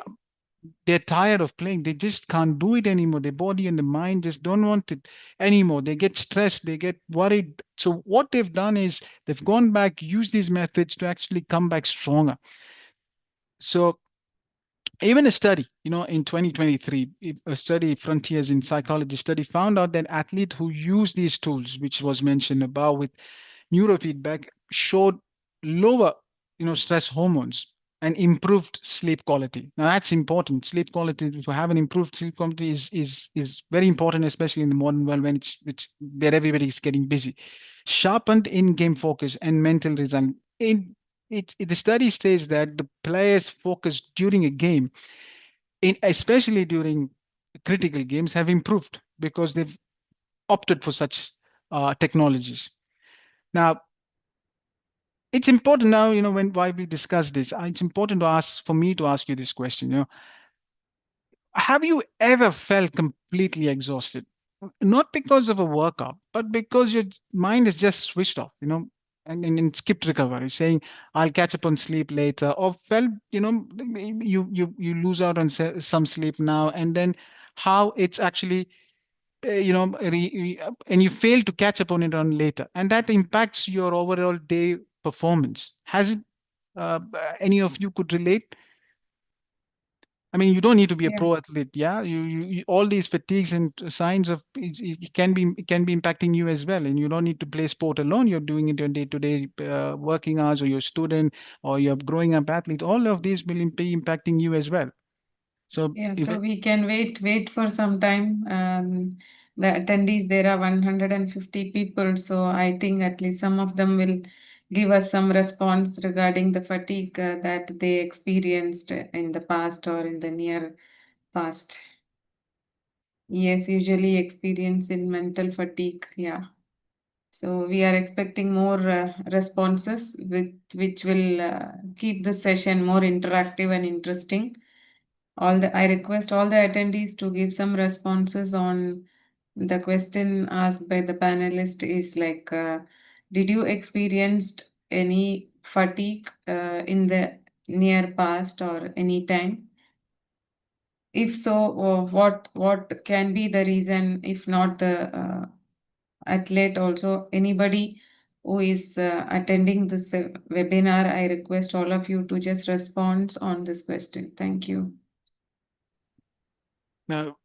they're tired of playing. They just can't do it anymore. Their body and the mind just don't want it anymore. They get stressed, they get worried. So what they've done is they've gone back, used these methods to actually come back stronger. So even a study, in 2023, a study, Frontiers in Psychology study, found out that athletes who use these tools, which was mentioned above with neurofeedback, showed lower, stress hormones and improved sleep quality. Now that's important. Sleep quality, to have an improved sleep quality is very important, especially in the modern world when it's where everybody's getting busy. Sharpened in-game focus and mental result. The study says that the players focus during a game, especially during critical games, have improved because they've opted for such technologies. Now, it's important now, when why we discuss this, it's important for me to ask you this question. Have you ever felt completely exhausted? Not because of a workout, but because your mind is just switched off, and skipped recovery, saying, I'll catch up on sleep later, or felt, you lose out on some sleep now, and then how it's actually, and you fail to catch up on it on later. And that impacts your overall day performance. Has it, any of you could relate? I mean, you don't need to be a Yeah. pro athlete. Yeah, all these fatigues and signs of it can be impacting you as well. And you don't need to play sport alone. You're doing it your day to day working hours, or you're a student, or you're growing up athlete. All of these will be impacting you as well. So Yeah, if so we can wait for some time. The attendees, there are 150 people, so I think at least some of them will give us some response regarding the fatigue that they experienced in the past or in the near past. Yes, usually experience in mental fatigue. Yeah. So we are expecting more responses with which will keep the session more interactive and interesting. I request all the attendees to give some responses on the question asked by the panelist is like, did you experienced any fatigue in the near past or any time? If so, what can be the reason? If not the athlete, also anybody who is attending this webinar, I request all of you to just respond on this question. Thank you. now,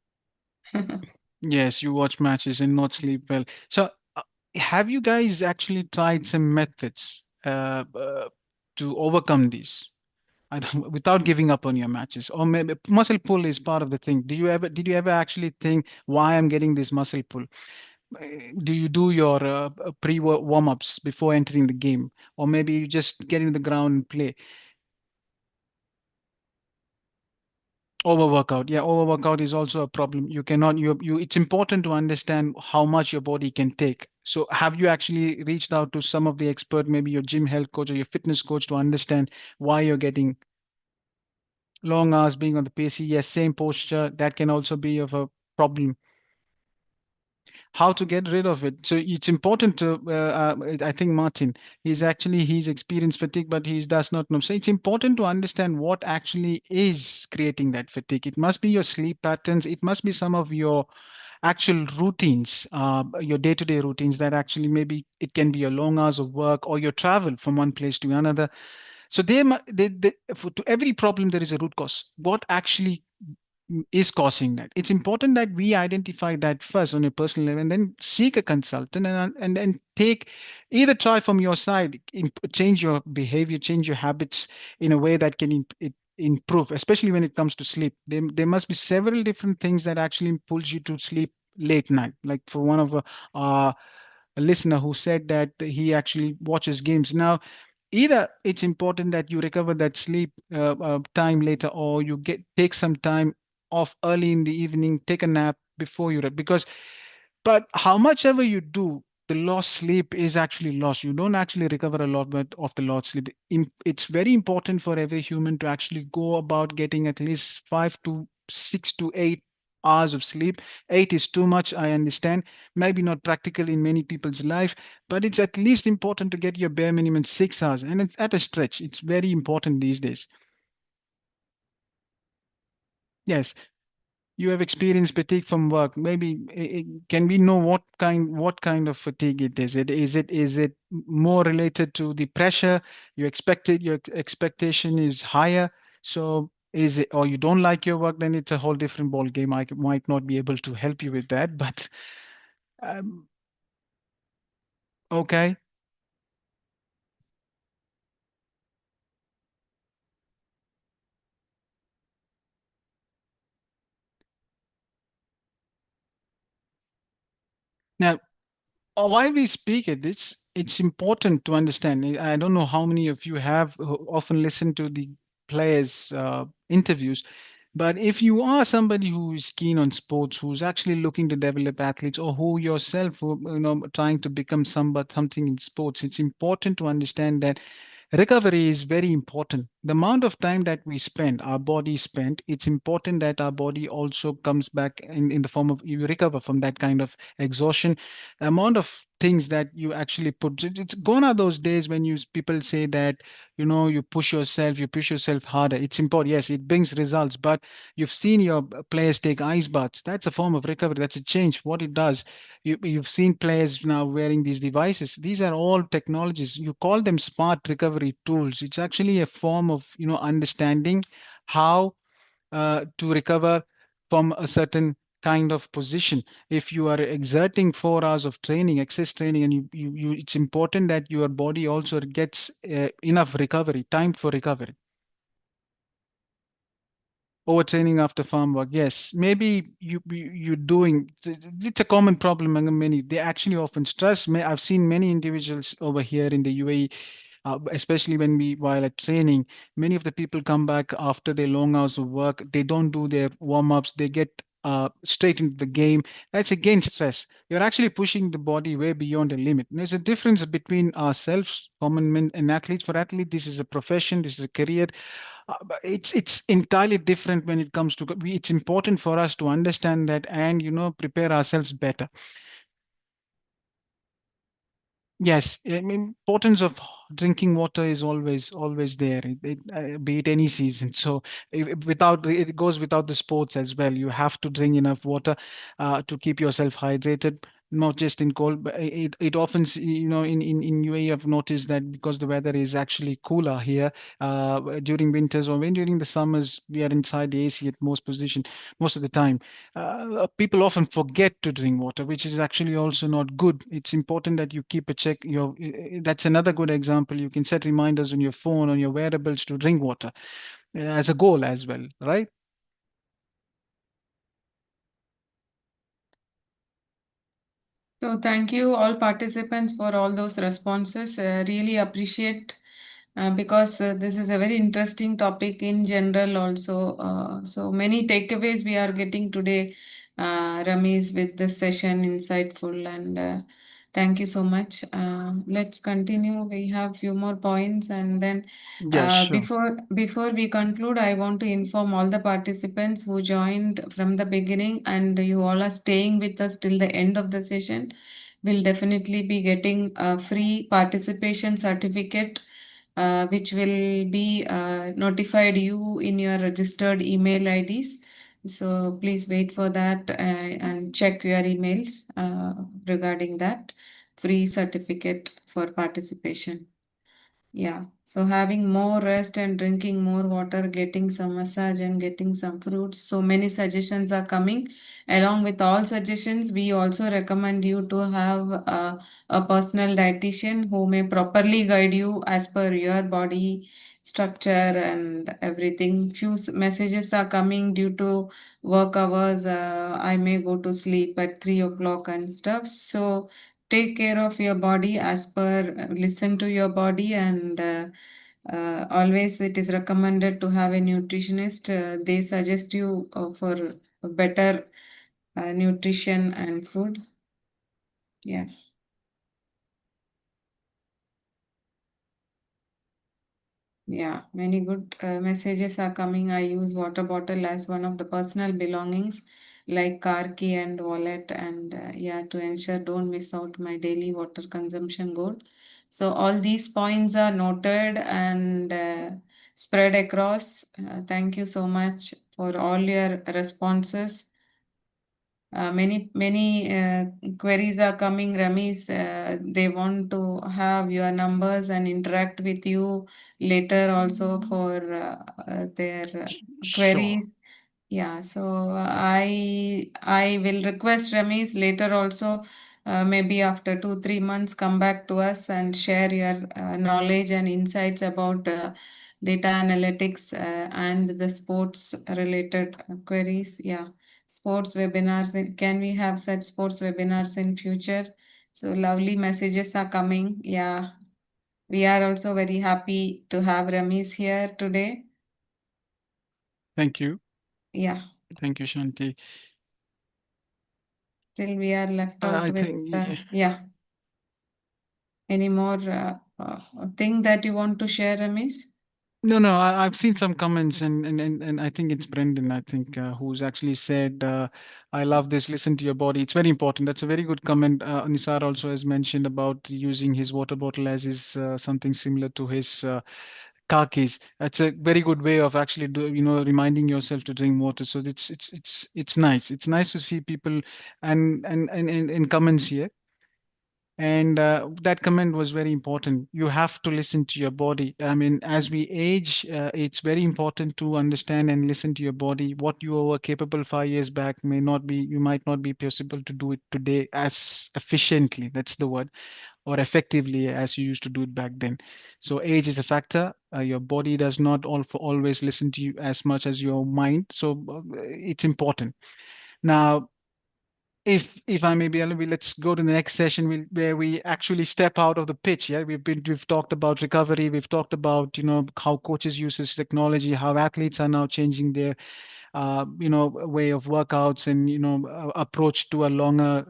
yes, you watch matches and not sleep well. So have you guys actually tried some methods to overcome these? Without giving up on your matches, or maybe muscle pull is part of the thing. Did you ever actually think why I'm getting this muscle pull? Do you do your pre warm ups before entering the game, or maybe you just get in the ground and play? Overworkout, yeah, overworkout is also a problem. You cannot, you. It's important to understand how much your body can take. So, have you actually reached out to some of the expert, maybe your gym health coach or your fitness coach, to understand why you're getting long hours being on the PC? Yes, same posture. That can also be of a problem. How to get rid of it? So it's important to. I think Martin, he's experienced fatigue, but he does not know. So it's important to understand what actually is creating that fatigue. It must be your sleep patterns. It must be some of your actual routines, your day-to-day routines, that actually maybe it can be your long hours of work or your travel from one place to another. So to every problem there is a root cause. What actually is causing that? It's important that we identify that first on a personal level, and then seek a consultant, and take, either try from your side, change your behavior, change your habits in a way that can improve, especially when it comes to sleep. There must be several different things that actually pulls you to sleep late night. Like for one of a listener who said that he actually watches games. Now, either it's important that you recover that sleep time later, or you get take some time off early in the evening, take a nap before you because, but how much ever you do, the lost sleep is actually lost. You don't actually recover a lot of the lost sleep. It's very important for every human to actually go about getting at least 5 to 6 to 8 hours of sleep. 8 is too much, I understand. Maybe not practical in many people's life, but it's at least important to get your bare minimum 6 hours. And it's at a stretch. It's very important these days. Yes. You have experienced fatigue from work. Maybe can we know what kind of fatigue it is? Is it more related to the pressure you expected? Your expectation is higher. So is it, or you don't like your work? Then it's a whole different ball game. Might not be able to help you with that. But um, okay. Now, why we speak it, it's important to understand. I don't know how many of you have often listened to the players' interviews, but if you are somebody who is keen on sports, who's actually looking to develop athletes, or who yourself, trying to become something in sports, it's important to understand that recovery is very important. The amount of time that we spend, our body spent, it's important that our body also comes back in the form of, you recover from that kind of exhaustion. The amount of things that you actually put, it's gone are those days when people say that, you push yourself harder. It's important. Yes, it brings results, but you've seen your players take ice baths. That's a form of recovery. That's a change. What it does, you've seen players now wearing these devices. These are all technologies. You call them smart recovery tools. It's actually a form of, understanding how to recover from a certain kind of position. If you are exerting 4 hours of training, excess training, and it's important that your body also gets enough recovery, time for recovery. Overtraining after farm work, yes. Maybe you're doing. It's a common problem among many. They actually often stress. I've seen many individuals over here in the UAE, especially while at training. Many of the people come back after their long hours of work. They don't do their warm ups. They get straight into the game. That's again stress. You're actually pushing the body way beyond the limit. There's a difference between ourselves, common men, and athletes. For athletes, this is a profession. This is a career. But it's entirely different when it comes to. It's important for us to understand that, and prepare ourselves better. Yes, I mean, importance of drinking water is always there, be it any season. So without it goes without the sports as well. You have to drink enough water to keep yourself hydrated, not just in cold. But it often, in UAE, I've noticed that because the weather is actually cooler here during winters, or when during the summers we are inside the AC at most of the time. People often forget to drink water, which is actually also not good. It's important that you keep a check. That's another good example. You can set reminders on your phone, on your wearables, to drink water as a goal as well, right? So thank you all participants for all those responses. Really appreciate because this is a very interesting topic in general also. So many takeaways we are getting today, Ramesh, with this session, insightful, and thank you so much. Let's continue. We have few more points, and then Yeah, sure. before we conclude, I want to inform all the participants who joined from the beginning, and you all are staying with us till the end of the session. Will definitely be getting a free participation certificate, which will be notified you in your registered email IDs. So please wait for that and check your emails regarding that free certificate for participation. Yeah, so having more rest and drinking more water, getting some massage and getting some fruits. So many suggestions are coming. Along with all suggestions, we also recommend you to have a personal dietitian who may properly guide you as per your body structure and everything. Messages are coming due to work hours. I may go to sleep at 3 o'clock and stuff. So take care of your body as per listen to your body, and always it is recommended to have a nutritionist. They suggest you for better nutrition and food. Yeah. Yeah, many good messages are coming. I use water bottle as one of the personal belongings, like car key and wallet, and yeah, to ensure don't miss out my daily water consumption goal. So all these points are noted and spread across. Thank you so much for all your responses. Many queries are coming, Ramesh. They want to have your numbers and interact with you later also for their Sure. queries. Yeah, so I will request Ramesh later also, maybe after 2 3 months, come back to us and share your knowledge and insights about data analytics and the sports related queries. Yeah, sports webinars. Can we have such sports webinars in future? So lovely messages are coming. Yeah, we are also very happy to have Ramesh here today. Thank you. Yeah. Thank you, Shanti. Still we are left out I with, think yeah, any more thing that you want to share, Ramesh? no, no. I've seen some comments, and I think it's Brendan. I think who's actually said, "I love this. Listen to your body." It's very important. That's a very good comment. Nisar also has mentioned about using his water bottle as his something similar to his car keys. That's a very good way of actually reminding yourself to drink water. So it's nice. It's nice to see people and comments here. And that comment was very important. You have to listen to your body. I mean, as we age, it's very important to understand and listen to your body. What you were capable 5 years back may not be, you might not be possible to do it today as efficiently. That's the word, or effectively as you used to do it back then. So age is a factor. Your body does not always listen to you as much as your mind. So it's important. Now, if I may be allowed, let's go to the next session where we actually step out of the pitch. Yeah, we've talked about recovery. We've talked about how coaches use this technology, how athletes are now changing their way of workouts and approach to a longer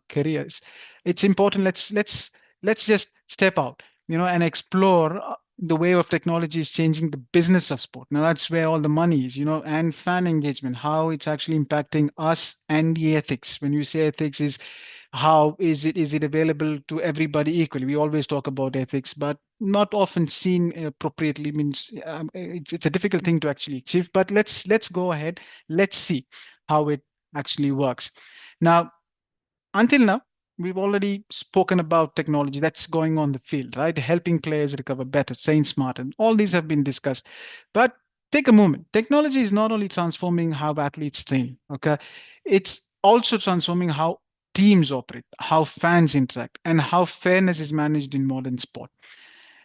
careers. It's important. Let's just step out, and explore the way of technology is changing the business of sport. Now that's where all the money is, and fan engagement, how it's actually impacting us, and the ethics. When you say ethics, is how is it available to everybody equally? We always talk about ethics, but not often seen appropriately. Means it's a difficult thing to actually achieve. But let's go ahead. Let's see how it actually works. Now, until now, we've already spoken about technology that's going on the field, right? Helping players recover better, staying smart, and all these have been discussed. But take a moment. Technology is not only transforming how athletes train, okay? It's also transforming how teams operate, how fans interact, and how fairness is managed in modern sport.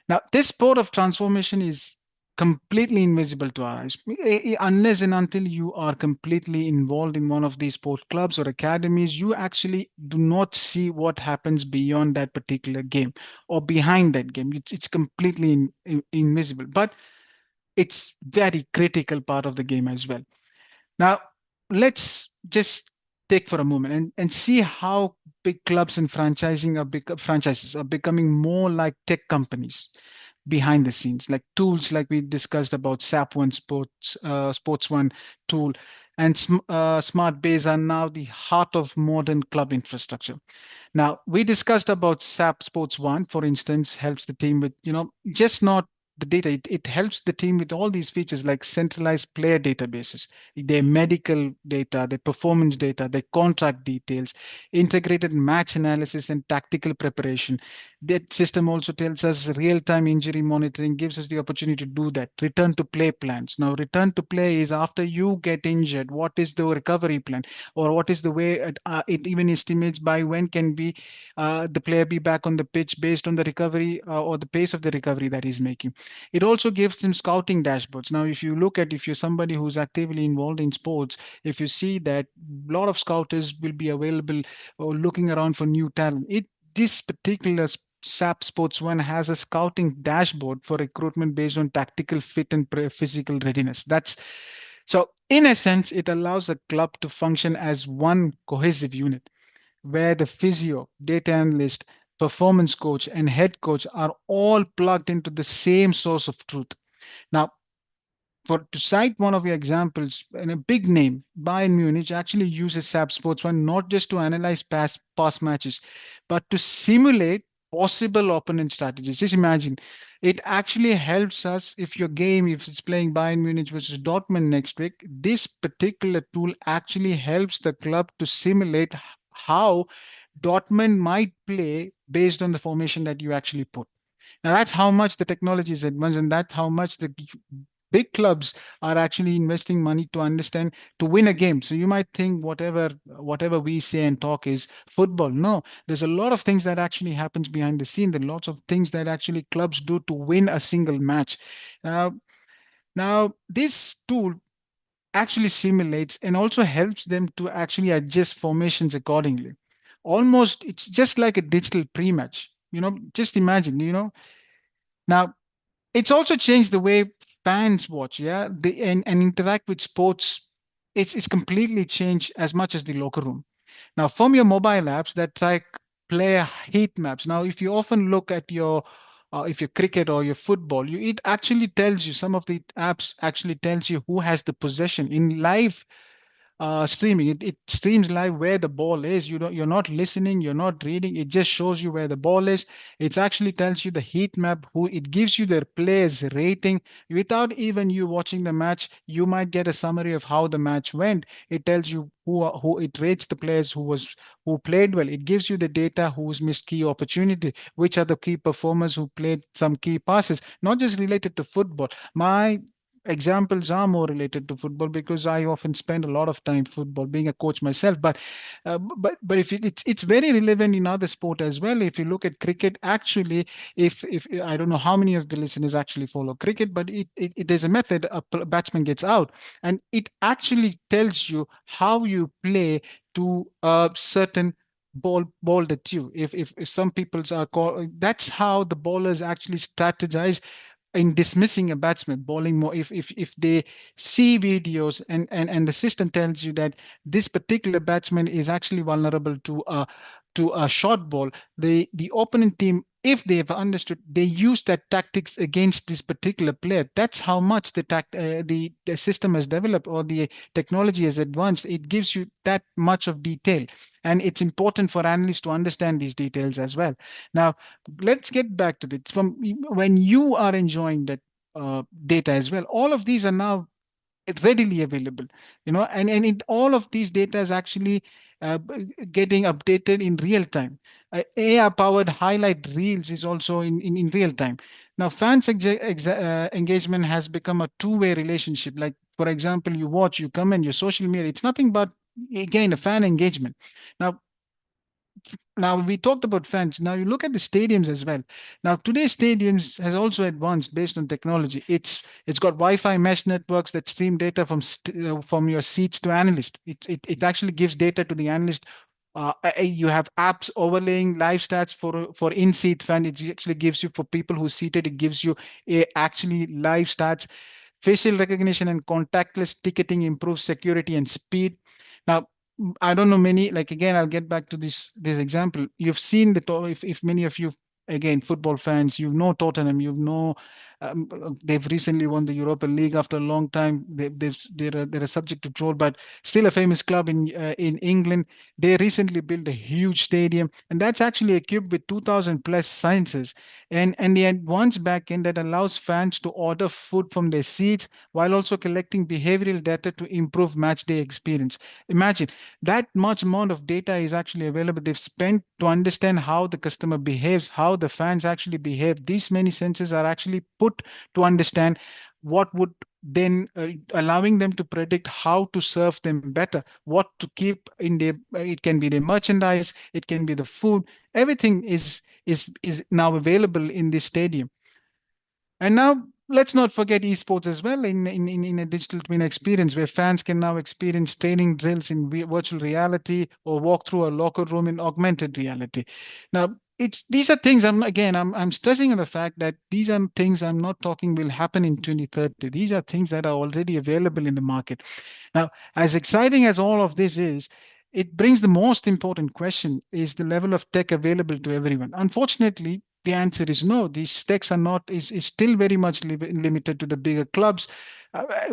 Now, this sport of transformation is completely invisible to our eyes. Unless and until you are completely involved in one of these sport clubs or academies, you actually do not see what happens beyond that particular game or behind that game. It's completely invisible, but it's very critical part of the game as well. Now, let's just take for a moment and see how big clubs and franchises are becoming more like tech companies behind the scenes, like tools like we discussed about SAP One Sports One tool, and Smart Base are now the heart of modern club infrastructure. Now, we discussed about SAP Sports One, for instance, helps the team with, just not the data. It helps the team with all these features like centralized player databases, their medical data, their performance data, their contract details, integrated match analysis and tactical preparation. That system also tells us real-time injury monitoring, gives us the opportunity to do that. Return to play plans. Now, return to play is after you get injured, what is the recovery plan? Or what is the way it even estimates by when can be the player be back on the pitch based on the recovery or the pace of the recovery that he's making. It also gives them scouting dashboards. Now, if you're somebody who's actively involved in sports, if you see that a lot of scouters will be available or looking around for new talent, this particular SAP Sports One has a scouting dashboard for recruitment based on tactical fit and physical readiness. In a sense, it allows a club to function as one cohesive unit where the physio, data analyst, performance coach, and head coach are all plugged into the same source of truth. Now, for to cite one of your examples, in a big name, Bayern Munich actually uses SAP Sports One not just to analyze past matches, but to simulate possible opponent strategies. Just imagine, it actually helps us if it's playing Bayern Munich versus Dortmund next week. This particular tool actually helps the club to simulate how Dortmund might play based on the formation that you actually put. Now that's how much the technology is advanced, and that's how much the big clubs are actually investing money to understand to win a game. So you might think whatever we say and talk is football. No, there's a lot of things that actually happens behind the scene. There are lots of things that actually clubs do to win a single match. Now, now this tool actually simulates and also helps them to actually adjust formations accordingly. Almost, it's just like a digital pre-match. Just imagine. Now it's also changed the way fans watch, yeah, and interact with sports. It's completely changed as much as the locker room. Now, from your mobile apps that track player heat maps. Now, if you often look at if your cricket or your football, it actually tells you, some of the apps actually tells you who has the possession in live streaming. It streams live where the ball is. You're not listening, you're not reading. It just shows you where the ball is. It actually tells you the heat map, who it gives you their players rating without even you watching the match. You might get a summary of how the match went. It tells you who it rates the players who played well. It gives you the data who's missed key opportunity, which are the key performers who played some key passes, not just related to football. My examples are more related to football because I often spend a lot of time football, being a coach myself. But if it's very relevant in other sport as well. If you look at cricket, actually, if I don't know how many of the listeners actually follow cricket, but there's a method batsman gets out, and it actually tells you how you play to a certain ball that you if some people's are called, that's how the bowlers actually strategize in dismissing a batsman bowling more. If they see videos and the system tells you that this particular batsman is actually vulnerable to a short ball, the opponent team, if they have understood, they use that tactics against this particular player. That's how much the system has developed, or the technology has advanced. It gives you that much of detail, and it's important for analysts to understand these details as well. Now, let's get back to this. From when you are enjoying that data as well, all of these are now readily available, all of these data is actually getting updated in real time. AI powered highlight reels is also in real time. Now, engagement has become a two-way relationship. Like, for example, you watch, you comment, your social media, it's nothing but, again, a fan engagement. Now, Now we talked about fans. Now you look at the stadiums as well. Now today's stadiums has also advanced based on technology. It's got Wi-Fi mesh networks that stream data from your seats to analyst. It actually gives data to the analyst. You have apps overlaying live stats for in-seat fan. It actually gives you, for people who seated, it gives you actually live stats. Facial recognition and contactless ticketing improves security and speed. Now, I don't know many, like, again, I'll get back to this example. You've seen if many of you, again, football fans, you know Tottenham, you know they've recently won the Europa League after a long time. They're a subject to troll, but still a famous club in England. They recently built a huge stadium, and that's actually equipped with 2,000 plus sciences and the advanced backend that allows fans to order food from their seats while also collecting behavioral data to improve match day experience. Imagine that much amount of data is actually available. They've spent to understand how the customer behaves, how the fans actually behave. These many sensors are actually put to understand what would then allowing them to predict how to serve them better, what to keep in their, it can be their merchandise, it can be the food. Everything is now available in this stadium. And now let's not forget esports as well in a digital twin experience where fans can now experience training drills in virtual reality or walk through a locker room in augmented reality. Now, it's these are things I'm stressing on the fact that these are things I'm not talking will happen in 2030. These are things that are already available in the market. Now, as exciting as all of this is, it brings the most important question: is the level of tech available to everyone? Unfortunately, the answer is no. These techs are not is still very much limited to the bigger clubs.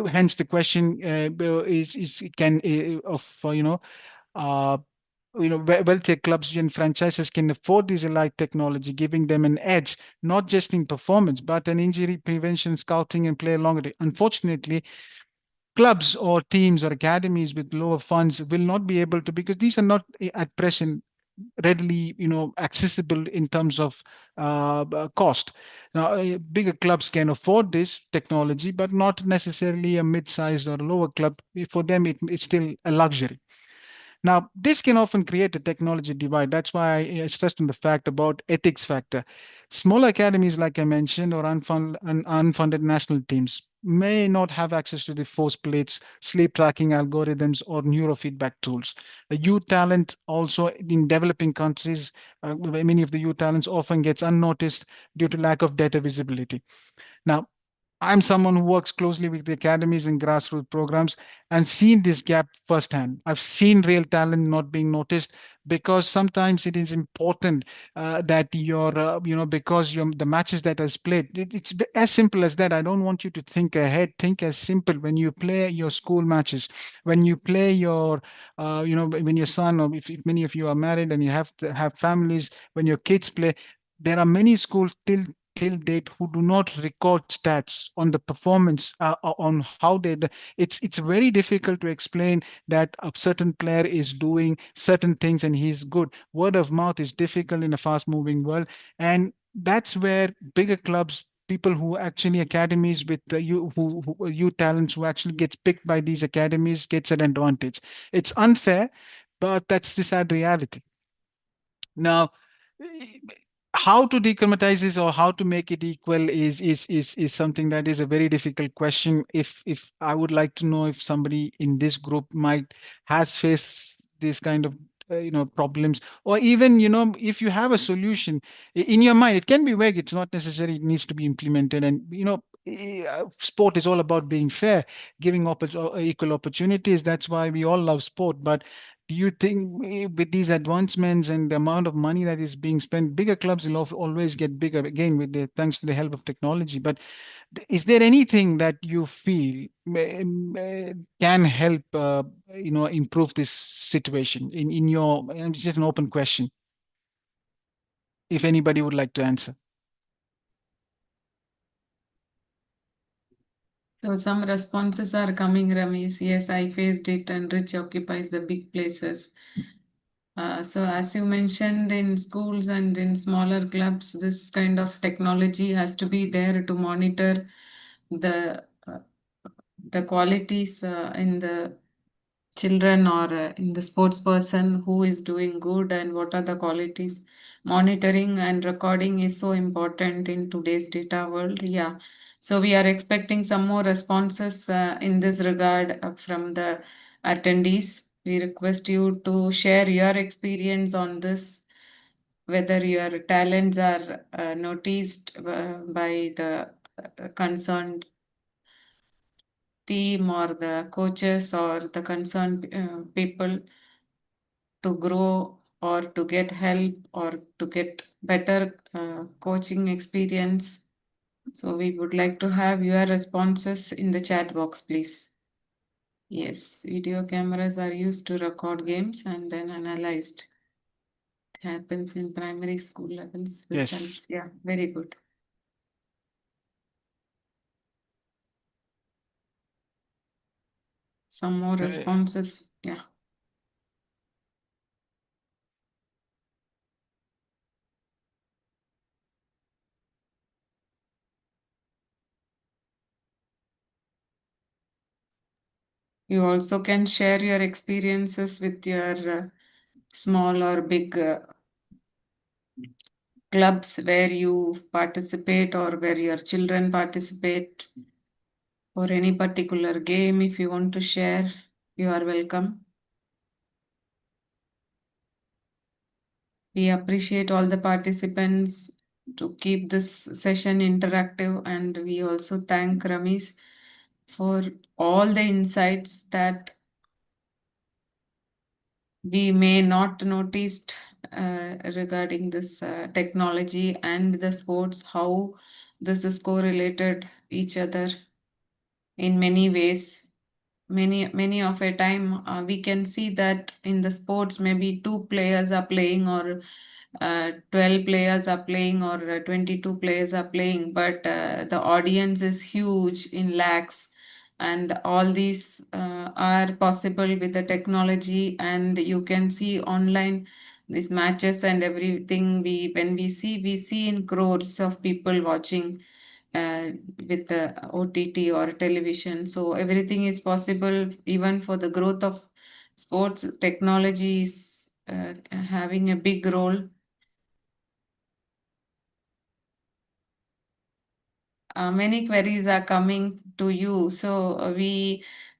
Hence, the question is can of uh, wealthier clubs and franchises can afford this elite technology, giving them an edge, not just in performance, but an injury prevention, scouting, and player longevity. Unfortunately, clubs or teams or academies with lower funds will not be able to, because these are not at present readily accessible in terms of cost. Now bigger clubs can afford this technology, but not necessarily a mid-sized or lower club. For them it's still a luxury. Now, this can often create a technology divide. That's why I stressed on the fact about ethics factor. Small academies, like I mentioned, or unfunded national teams may not have access to the force plates, sleep tracking algorithms, or neurofeedback tools. The youth talent also in developing countries, many of the youth talents often gets unnoticed due to lack of data visibility. Now, I'm someone who works closely with the academies and grassroots programs and seen this gap firsthand. I've seen real talent not being noticed because sometimes it is important that because the matches that is played, it's as simple as that. I don't want you to think ahead. Think as simple when you play your school matches, when you play your, when your son, or if many of you are married and you have to have families, when your kids play, there are many schools till date who do not record stats on the performance on how it's very difficult to explain that a certain player is doing certain things and he's good. Word of mouth is difficult in a fast moving world, and that's where bigger clubs, people who actually academies with who youth talents who actually gets picked by these academies gets an advantage. It's unfair, but that's the sad reality. Now, how to dechromatize this or how to make it equal is something that is a very difficult question. If I would like to know if somebody in this group might has faced this kind of problems, or even if you have a solution in your mind. It can be vague. It's not necessary. It needs to be implemented. And sport is all about being fair, giving equal opportunities. That's why we all love sport. But do you think with these advancements and the amount of money that is being spent, bigger clubs will always get bigger again with the thanks to the help of technology? But is there anything that you feel can help improve this situation in your, and it's just an open question, if anybody would like to answer? So some responses are coming, Ramesh. Yes, I faced it, and rich occupies the big places. So as you mentioned, in schools and in smaller clubs, this kind of technology has to be there to monitor the uh, the qualities in the children or in the sports person who is doing good and what are the qualities. Monitoring and recording is so important in today's data world. Yeah. So we are expecting some more responses in this regard from the attendees. We request you to share your experience on this, whether your talents are noticed by the concerned team or the coaches or the concerned people to grow or to get help or to get better coaching experience. So we would like to have your responses in the chat box, please. Yes, video cameras are used to record games and then analyzed. It happens in primary school levels. This Yes. helps. Yeah, very good. Some more Okay. responses. Yeah. You also can share your experiences with your small or big clubs where you participate or where your children participate, or any particular game. If you want to share, you are welcome. We appreciate all the participants to keep this session interactive, and we also thank Ramesh for all the insights that we may not noticed regarding this technology and the sports, how this is correlated each other in many ways. Many of a time we can see that in the sports maybe two players are playing, or 12 players are playing, or 22 players are playing, but the audience is huge in lakhs, and all these are possible with the technology. And you can see online these matches and everything. When we see in crores of people watching uh, with the OTT or television. So everything is possible even for the growth of sports. Technology is having a big role. Many queries are coming to you. So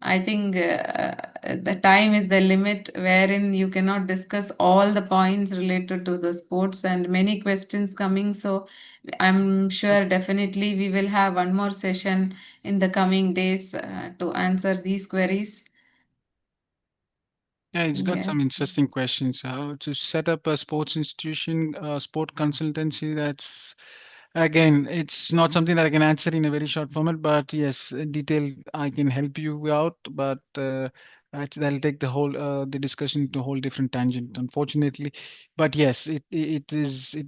I think the time is the limit wherein you cannot discuss all the points related to the sports, and many questions coming. So I'm sure definitely we will have one more session in the coming days to answer these queries. Yeah, it's got some Yes. interesting questions. How to set up a sports institution, sport consultancy. That's again, it's not something that I can answer in a very short format, but yes, detail I can help you out. But that'll take the discussion to a whole different tangent, unfortunately. But yes, it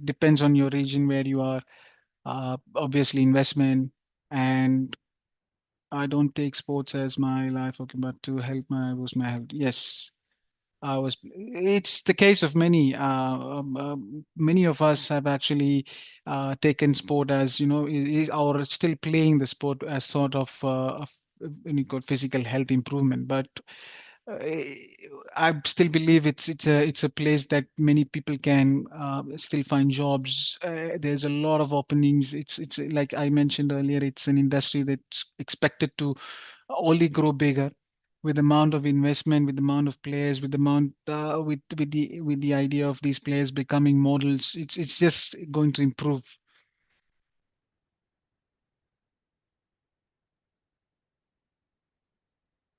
depends on your region where you are. Obviously, investment, and I don't take sports as my life. Okay, but to help my was my health. Yes. It's the case of many. Many of us have actually taken sport as, or still playing the sport as sort of physical health improvement. But uh, I still believe it's a place that many people can still find jobs. There's a lot of openings. It's like I mentioned earlier. It's an industry that's expected to only grow bigger with the amount of investment, with the amount of players, with the amount with the idea of these players becoming models. It's just going to improve.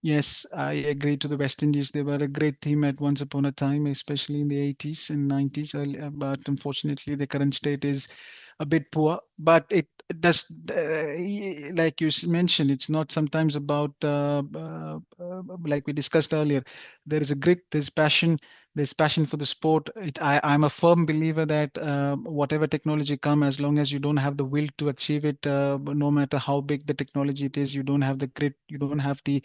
Yes, I agree to the West Indies. They were a great team at once upon a time, especially in the 80s and 90s. But unfortunately, the current state is a bit poor. But it does, like you mentioned, it's not sometimes about, like we discussed earlier, there is a grit, there's passion for the sport. I'm a firm believer that whatever technology come, as long as you don't have the will to achieve it, no matter how big the technology it is, you don't have the grit, you don't have the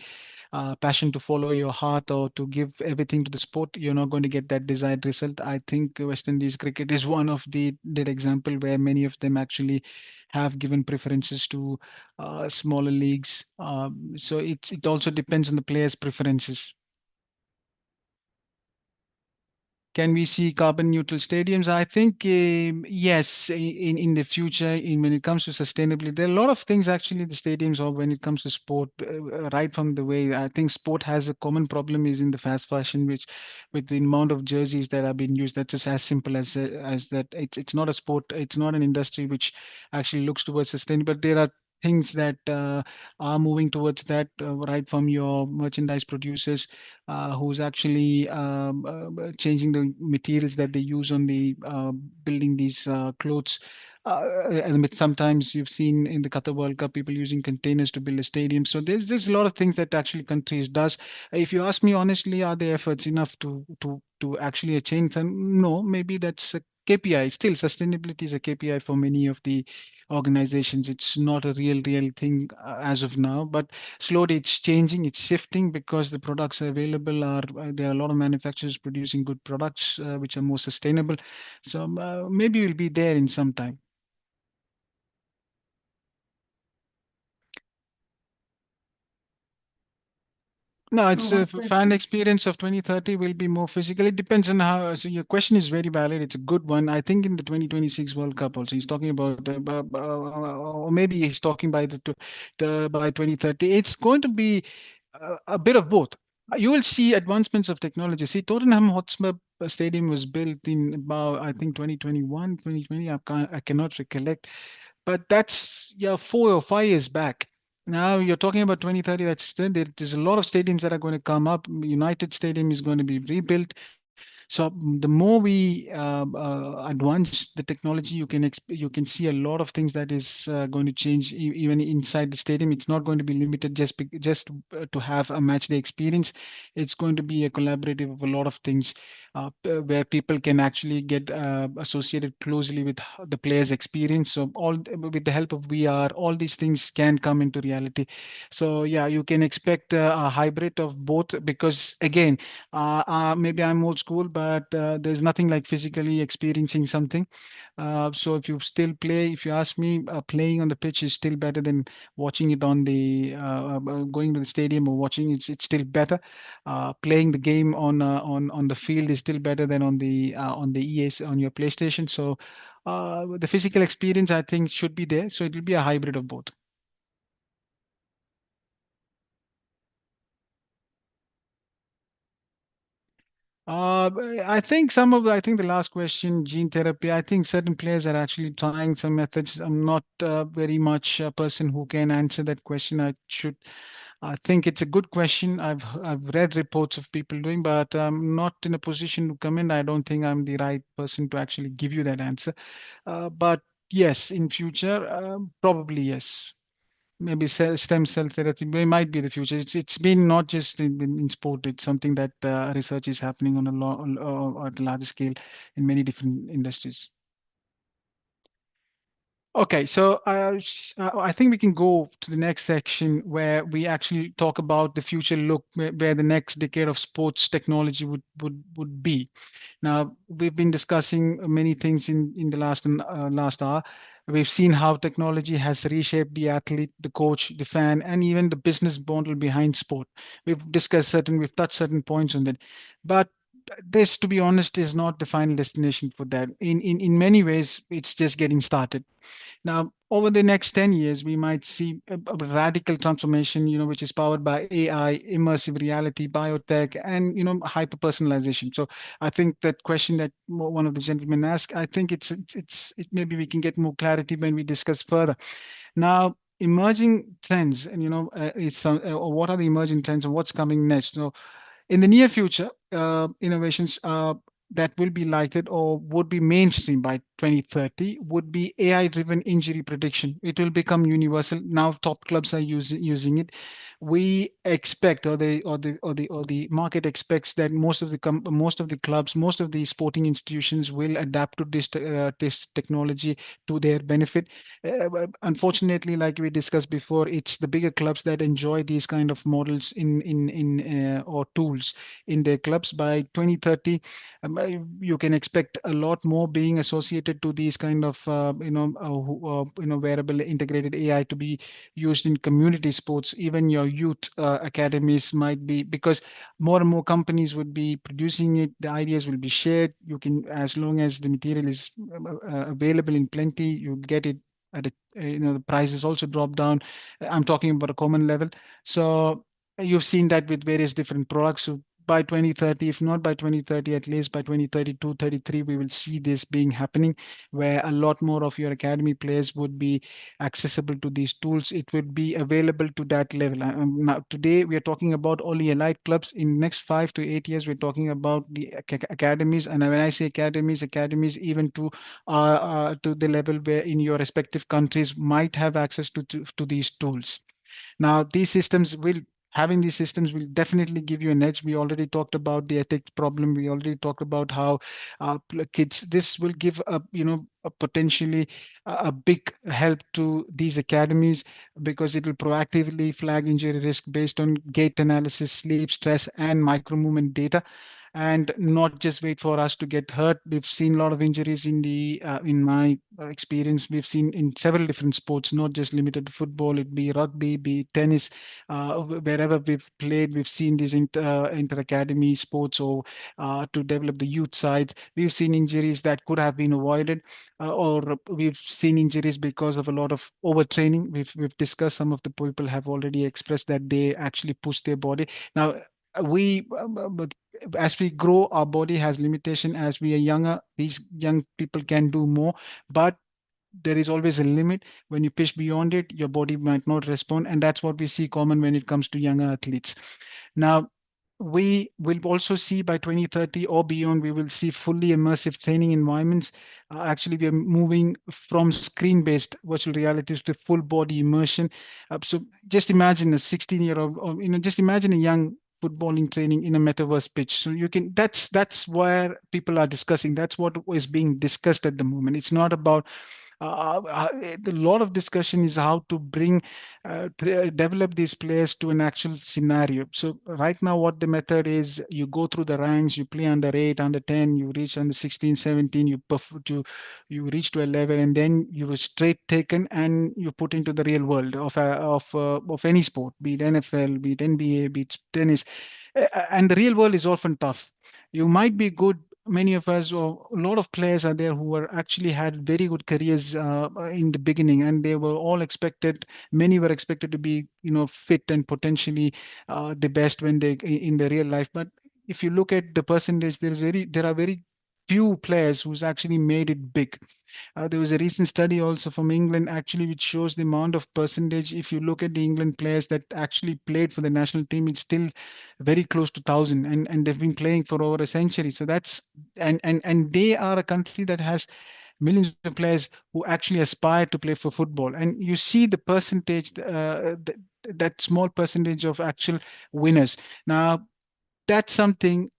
passion to follow your heart or to give everything to the sport, you're not going to get that desired result. I think West Indies cricket is one of the that example where many of them actually have given preferences to smaller leagues. So it also depends on the players' preferences. Can we see carbon neutral stadiums? I think yes. In the future, when it comes to sustainability, there are a lot of things actually the stadiums, or when it comes to sport, right from the way I think sport has a common problem is in the fast fashion, which with the amount of jerseys that are being used, that's just as simple as that. It's not a sport. It's not an industry which actually looks towards sustainability. But there are things that are moving towards that, right from your merchandise producers who's actually changing the materials that they use on the building these clothes. And sometimes you've seen in the Qatar World Cup people using containers to build a stadium. So there's a lot of things that actually countries does. If you ask me honestly, are the efforts enough to actually change them? No, maybe that's a KPI. Still, sustainability is a KPI for many of the organizations. It's not a real thing as of now, but slowly it's changing, it's shifting because the products available are there are a lot of manufacturers producing good products which are more sustainable. So maybe we'll be there in some time. No, Oh, it's a what's that? fan experience of 2030 will be more physical. It depends on how. So your question is very valid. It's a good one. I think in the 2026 World Cup also, he's talking about, or maybe he's talking by by 2030. It's going to be a bit of both. You will see advancements of technology. See, Tottenham Hotspur Stadium was built in about, I think, 2021, 2020. I cannot recollect, but that's, yeah, 4 or 5 years back. Now you're talking about 2030. There's a lot of stadiums that are going to come up. United Stadium is going to be rebuilt. So the more we advance the technology, you can see a lot of things that is going to change even inside the stadium. It's not going to be limited just to have a match day experience. It's going to be a collaborative of a lot of things where people can actually get associated closely with the player's experience. So all with the help of VR, all these things can come into reality. So yeah, you can expect a hybrid of both because again, maybe I'm old school, but there's nothing like physically experiencing something. So if you still play, if you ask me, playing on the pitch is still better than watching it on the going to the stadium or watching. It's still better. Playing the game on the field is still better than on the EAs on your PlayStation. So the physical experience I think should be there. So it will be a hybrid of both. I think the last question, gene therapy. I think certain players are actually trying some methods. I'm not very much a person who can answer that question. I think it's a good question. I've read reports of people doing, but I'm not in a position to comment. I don't think I'm the right person to actually give you that answer. But yes, in future, probably yes. Maybe stem cell therapy might be the future. It's been not just in sport. It's something that research is happening on at a larger scale in many different industries. Okay, so I think we can go to the next section where we actually talk about the future look, where the next decade of sports technology would be. Now, we've been discussing many things in the last hour. We've seen how technology has reshaped the athlete, the coach, the fan, and even the business model behind sport. We've touched certain points on that, but this, to be honest, is not the final destination for that. In many ways, it's just getting started. Now, over the next 10 years, we might see a radical transformation, which is powered by AI, immersive reality, biotech, and, hyper personalization. So I think that question that one of the gentlemen asked, I think maybe we can get more clarity when we discuss further. Now, emerging trends, and, or what are the emerging trends and what's coming next? So in the near future, innovations that will be lighted or would be mainstream by 2030 would be AI-driven injury prediction. It will become universal. Now, top clubs are using it. We expect, or the market expects that most of the clubs, most of the sporting institutions will adapt to this technology to their benefit. But unfortunately, like we discussed before, it's the bigger clubs that enjoy these kind of models in or tools in their clubs. By 2030, you can expect a lot more being associated to these kind of wearable integrated AI to be used in community sports. Even your youth academies might be, because more and more companies would be producing it. The ideas will be shared. You can, as long as the material is available in plenty, you get it at a, the prices also drop down. I'm talking about a common level. So you've seen that with various different products. So by 2030, if not by 2030, at least by 2032, 33, we will see this being happening, where a lot more of your academy players would be accessible to these tools. It would be available to that level. Now, today we are talking about only elite clubs. In next 5 to 8 years, we're talking about the academies. And when I say academies, academies even to the level where in your respective countries might have access to these tools. Now, having these systems will definitely give you an edge. We already talked about the ethics problem. We already talked about how kids, this will give a potentially a big help to these academies, because it will proactively flag injury risk based on gait analysis, sleep, stress, and micro movement data, and not just wait for us to get hurt. We've seen a lot of injuries in my experience. We've seen in several different sports, not just limited to football. It be rugby, be tennis, wherever we've played, we've seen these inter academy sports, or to develop the youth sides. We've seen injuries that could have been avoided, or we've seen injuries because of a lot of overtraining. We've discussed, some of the people have already expressed that they actually push their body. Now, we as we grow, our body has limitation. As we are younger, these young people can do more, but there is always a limit. When you push beyond it, your body might not respond, and that's what we see common when it comes to younger athletes. Now, we will also see by 2030 or beyond, we will see fully immersive training environments. Actually, we are moving from screen-based virtual realities to full body immersion. So just imagine a 16-year-old, or just imagine a young footballing training in a metaverse pitch. So you can, that's where people are discussing. That's what is being discussed at the moment. It's not about a lot of discussion is how to bring develop these players to an actual scenario. So right now, what the method is, you go through the ranks, you play under 8, under 10, you reach under 16, 17, you reach to a level, and then you were straight taken and you put into the real world of any sport, be it NFL, be it NBA, be it tennis. And the real world is often tough. You might be good. Many of us, or a lot of players are there who were actually had very good careers in the beginning, and they were all expected. Many were expected to be, fit and potentially the best when they in the real life. But if you look at the percentage, there are very few players who's actually made it big. There was a recent study also from England, actually, which shows the amount of percentage. If you look at the England players that actually played for the national team, it's still very close to 1,000, and they've been playing for over a century. So that's, and they are a country that has millions of players who actually aspire to play for football. And you see the percentage, that small percentage of actual winners. Now, that's something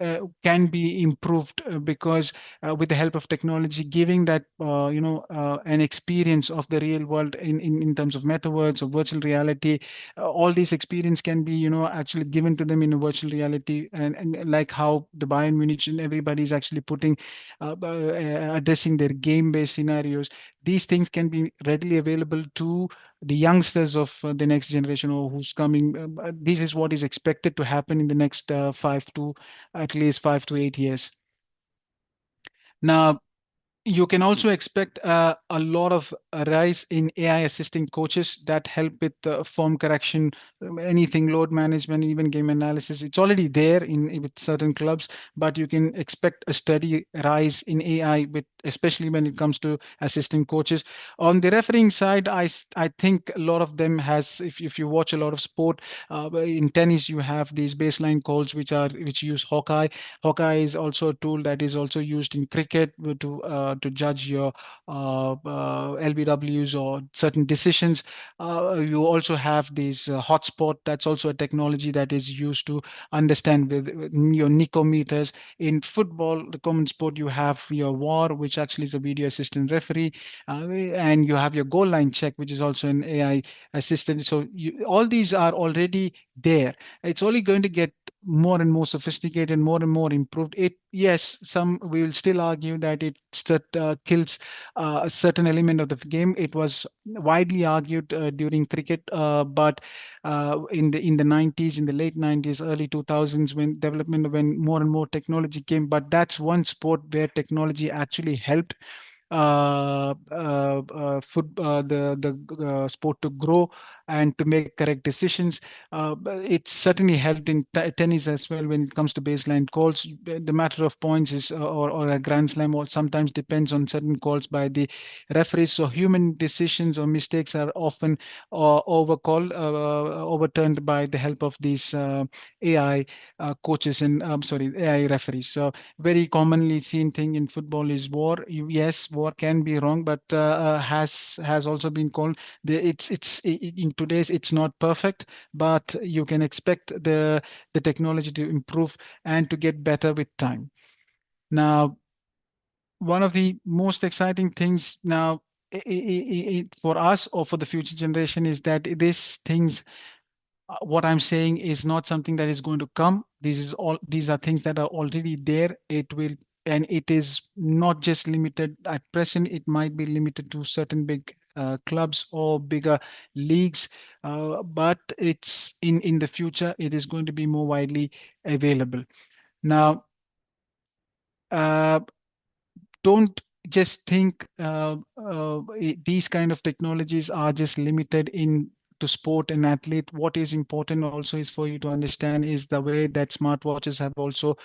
can be improved, because with the help of technology, giving that an experience of the real world in terms of metaverse or virtual reality, all these experience can be actually given to them in a virtual reality, and like how the Bayern Munich and everybody is actually putting addressing their game based scenarios. These things can be readily available to the youngsters of the next generation, or who's coming. This is what is expected to happen in the next at least 5 to 8 years. Now, you can also expect a lot of a rise in AI assisting coaches that help with form correction, anything load management, even game analysis. It's already there in with certain clubs, but you can expect a steady rise in AI, with especially when it comes to assisting coaches. On the refereeing side, I think a lot of them has. If you watch a lot of sport, in tennis, you have these baseline calls which use Hawkeye. Hawkeye is also a tool that is also used in cricket to judge your LBWs or certain decisions. You also have this hotspot. That's also a technology that is used to understand with your nicometers. In football, the common sport, you have your VAR, which actually is a video assistant referee, and you have your goal line check, which is also an AI assistant. So all these are already there. It's only going to get more and more sophisticated, more and more improved. It, yes, some we will still argue that it kills a certain element of the game. It was widely argued during cricket, but in the 90s, in the late 90s, early 2000s, when more and more technology came. But that's one sport where technology actually helped the sport to grow and to make correct decisions. But it certainly helped in tennis as well when it comes to baseline calls. The matter of points is or a grand slam, or sometimes depends on certain calls by the referees. So human decisions or mistakes are often overturned by the help of these AI coaches and sorry, AI referees. So very commonly seen thing in football is war. Yes, war can be wrong, but has also been called in today's, it's not perfect, but you can expect the technology to improve and to get better with time. Now, one of the most exciting things now for us or for the future generation is that these things, what I'm saying is not something that is going to come. These are things that are already there. It will, and it is not just limited at present. It might be limited to certain big clubs or bigger leagues, but it's in the future. It is going to be more widely available. Now, uh, don't just think these kind of technologies are just limited in to sport and athlete. What is important also is for you to understand is the way that smartwatches have also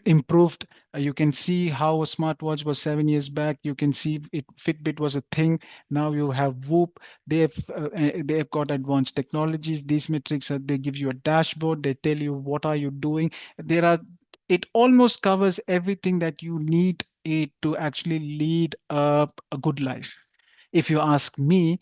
improved. You can see how a smartwatch was 7 years back. You can see Fitbit was a thing. Now you have Whoop. They have got advanced technologies. These metrics they give you a dashboard. They tell you what are you doing. There are It almost covers everything that you need it to actually lead a good life. If you ask me,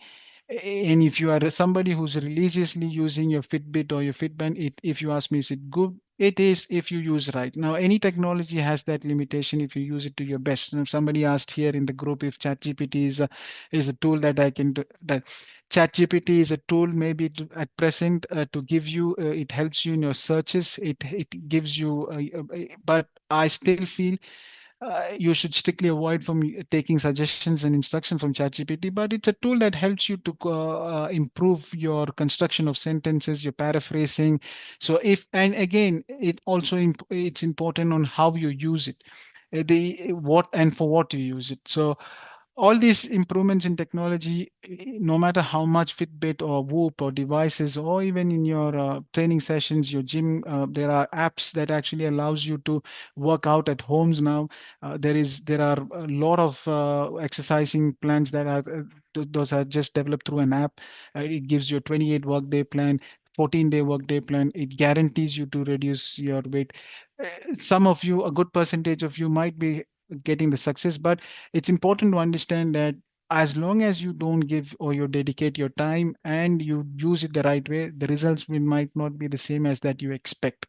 and if you are somebody who's religiously using your Fitbit or your Fitband, if you ask me, is it good? It is if you use right. Now, any technology has that limitation if you use it to your best. Now, somebody asked here in the group if ChatGPT is a tool that I can do, that ChatGPT is a tool maybe at present to give you it helps you in your searches. It gives you, but I still feel you should strictly avoid from taking suggestions and instructions from ChatGPT, but it's a tool that helps you to improve your construction of sentences, your paraphrasing. So if, and again, it's important on how you use it, the what and for what you use it. So all these improvements in technology, no matter how much Fitbit or Whoop or devices, or even in your training sessions, your gym, there are apps that actually allows you to work out at homes now. There are a lot of exercising plans that are those are just developed through an app. It gives you a 28 workday plan, 14-day workday plan. It guarantees you to reduce your weight. Some of you, a good percentage of you, might be getting the success, but it's important to understand that as long as you don't give or you dedicate your time and you use it the right way, the results will might not be the same as that you expect.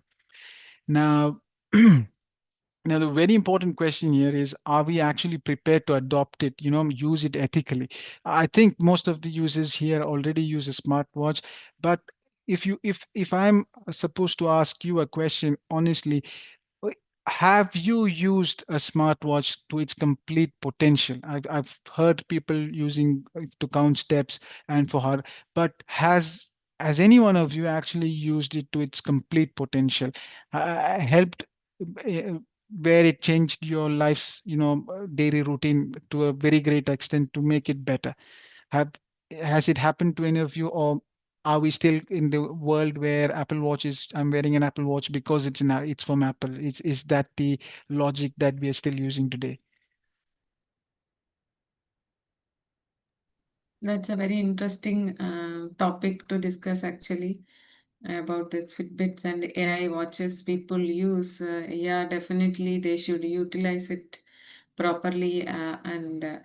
Now, now, the very important question here is, are we actually prepared to adopt it, use it ethically? I think most of the users here already use a smartwatch, but if I'm supposed to ask you a question honestly, uh, have you used a smartwatch to its complete potential? I've heard people using to count steps and for her, but has any one of you actually used it to its complete potential? Helped uh, where it changed your life's, daily routine to a very great extent to make it better? Have Has it happened to any of you, or are we still in the world where Apple Watch is? I'm wearing an Apple Watch because it's from Apple. Is that the logic that we are still using today? That's a very interesting topic to discuss actually about this Fitbits and AI watches people use. Yeah, definitely they should utilize it properly and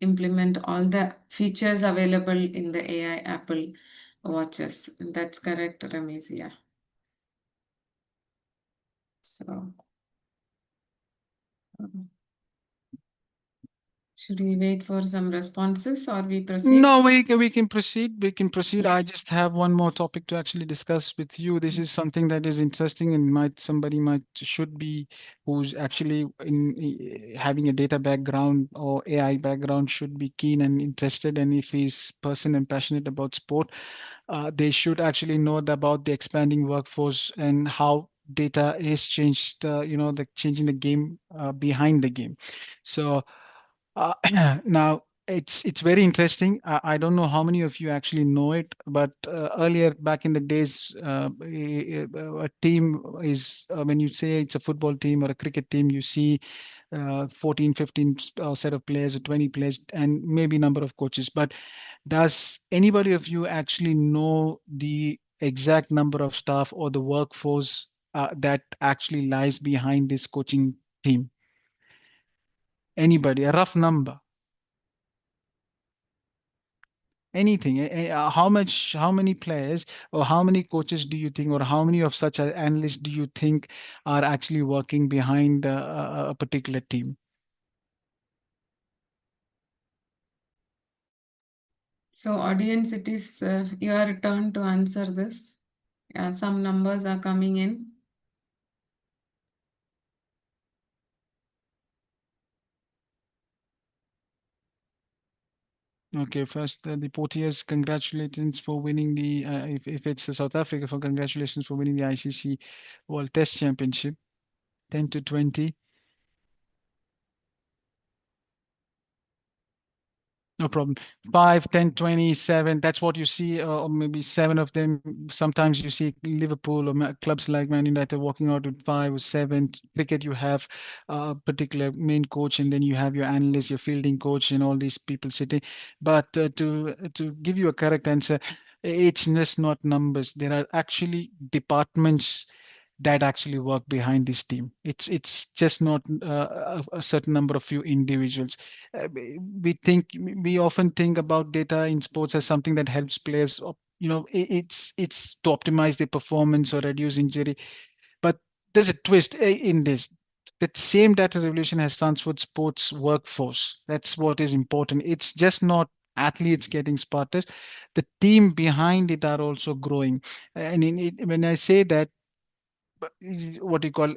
implement all the features available in the AI Apple watches. That's correct, Ramesh. Yeah. So, um, Should we wait for some responses or we proceed? No, we can proceed. We can proceed. Yeah. I just have one more topic to actually discuss with you. This is something that is interesting and might somebody might should be who's actually having a data background or AI background should be keen and interested. And if he's person and passionate about sport, they should actually know about the expanding workforce and how data is changed. The changing the game behind the game. So uh, now it's very interesting. I don't know how many of you actually know it, but earlier back in the days, a team is when you say it's a football team or a cricket team, you see 14, 15 set of players or 20 players and maybe number of coaches. But does anybody of you actually know the exact number of staff or the workforce that actually lies behind this coaching team? Anybody? A rough number? Anything. How many players or how many coaches do you think, or how many of such analysts do you think are actually working behind a particular team? So, audience, it is your turn to answer this. Yeah, some numbers are coming in. Okay, first the Portiers, congratulations for winning the. If it's the South Africa, for congratulations for winning the ICC World Test Championship, 10-20. No problem. 5, 10, 27. That's what you see, or maybe seven of them. Sometimes you see Liverpool or clubs like Man United walking out with 5 or 7. Cricket, you have a particular main coach, and then you have your analyst, your fielding coach, and all these people sitting. But to give you a correct answer, it's just not numbers. There are actually departments that actually work behind this team. It's just not a certain number of few individuals. We often think about data in sports as something that helps players. It's to optimize their performance or reduce injury. But there's a twist in this. That same data revolution has transformed sports workforce. That's what is important. It's just not athletes getting smarter. The team behind it are also growing. And when I say that, what do you call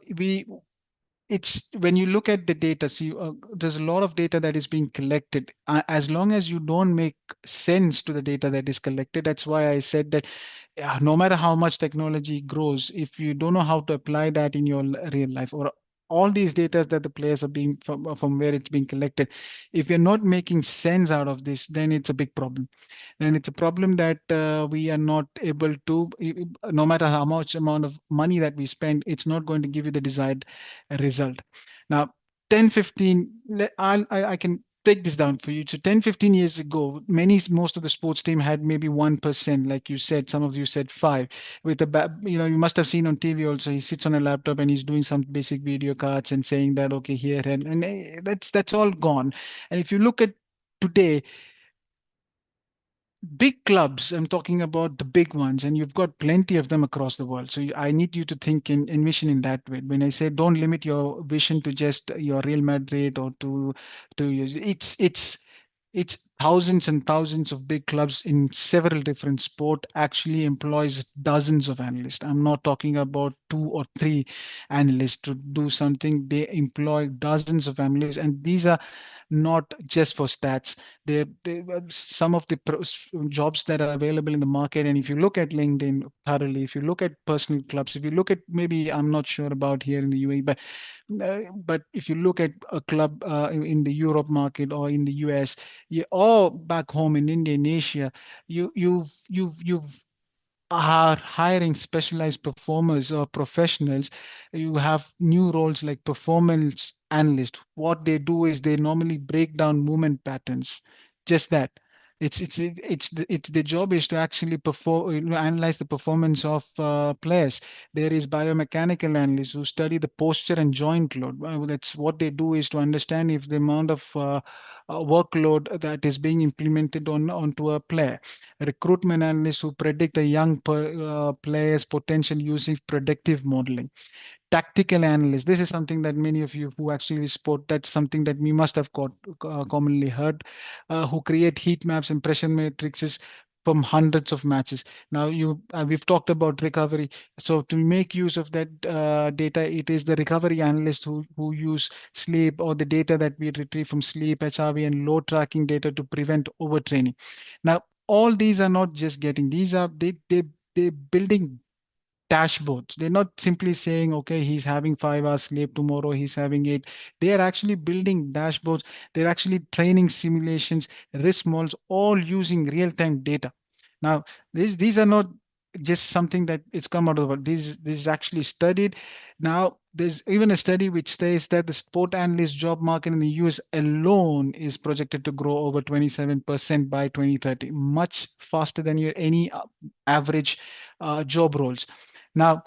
it's when you look at the data, see, there's a lot of data that is being collected. As long as you don't make sense to the data that is collected, that's why I said that no matter how much technology grows, if you don't know how to apply that in your real life, or all these data that the players are being from where it's being collected, if you're not making sense out of this, then it's a big problem. And it's a problem that we are not able to, no matter how much amount of money that we spend, it's not going to give you the desired result. Now, 10, 15, I can take this down for you. So 10, 15 years ago, most of the sports team had maybe 1%, like you said, some of you said 5. With you must have seen on TV also, he sits on a laptop and he's doing some basic video cards and saying that, okay, here, and that's all gone. And if you look at today, big clubs, I'm talking about the big ones, and you've got plenty of them across the world. So I need you to think in envision in that way. When I say don't limit your vision to just your Real Madrid or it's thousands and thousands of big clubs in several different sport actually employs dozens of analysts. I'm not talking about 2 or 3 analysts to do something. They employ dozens of analysts, and these are not just for stats. Some of the jobs that are available in the market. And if you look at LinkedIn thoroughly, if you look at personal clubs, if you look at, maybe I'm not sure about here in the UAE, but if you look at a club in the Europe market or in the US, or back home in India, in Asia, you've are hiring specialized performers or professionals. You have new roles like performance analyst. What they do is they normally break down movement patterns. Just that. It's the job is to actually analyze the performance of players. There is biomechanical analysts who study the posture and joint load. Well, that's what they do is to understand if the amount of workload that is being implemented onto a player. Recruitment analysts who predict the young player's potential using predictive modeling. Tactical analyst, this is something that many of you who actually sport, that's something that we must have commonly heard, who create heat maps, impression matrices from hundreds of matches. Now we've talked about recovery, so to make use of that data, it is the recovery analyst who use sleep, or the data that we retrieve from sleep, HRV, and load tracking data to prevent overtraining. Now all these are not just getting, these are they building dashboards. They're not simply saying, okay, he's having 5 hours sleep, tomorrow he's having 8. They are actually building dashboards. They're actually training simulations, risk models, all using real-time data. Now, these are not just something that it's come out of the world. This is actually studied. Now, there's even a study which says that the sport analyst job market in the US alone is projected to grow over 27% by 2030, much faster than your any average job roles. Now,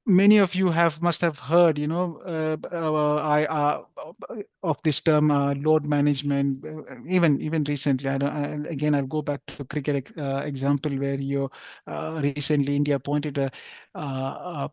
many of you have must have heard, of this term, load management. Even recently, I don't, again, I'll go back to cricket example where you recently India appointed a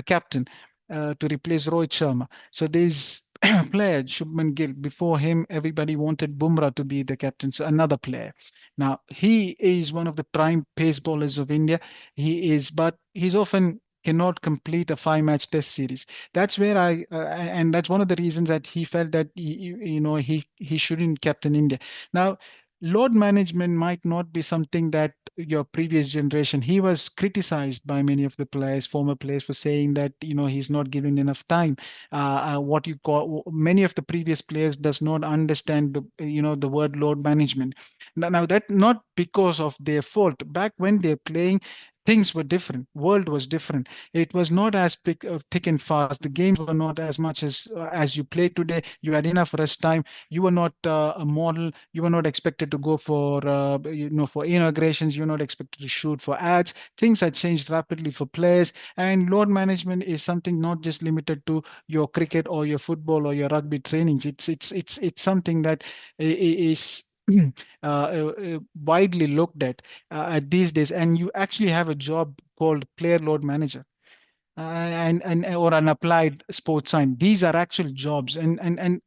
captain to replace Rohit Sharma. So there's player Shubman Gill. Before him, everybody wanted Bumrah to be the captain. So another player. Now he is one of the prime pace bowlers of India. He is, but he's often cannot complete a 5 match test series. That's where and that's one of the reasons that he felt that he shouldn't captain India. Now, load management might not be something that your previous generation. He was criticized by many of the players, former players, for saying that he's not given enough time. What you call many of the previous players does not understand the word load management. Now that not because of their fault. Back when they're playing, things were different, world was different. It was not as thick and fast. The games were not as much as you play today. You had enough rest time. You were not a model. You were not expected to go for for inaugurations. You're not expected to shoot for ads. Things have changed rapidly for players, and load management is something not just limited to your cricket or your football or your rugby trainings. It's something that is widely looked at these days, and you actually have a job called player load manager, and or an applied sports science. These are actual jobs, and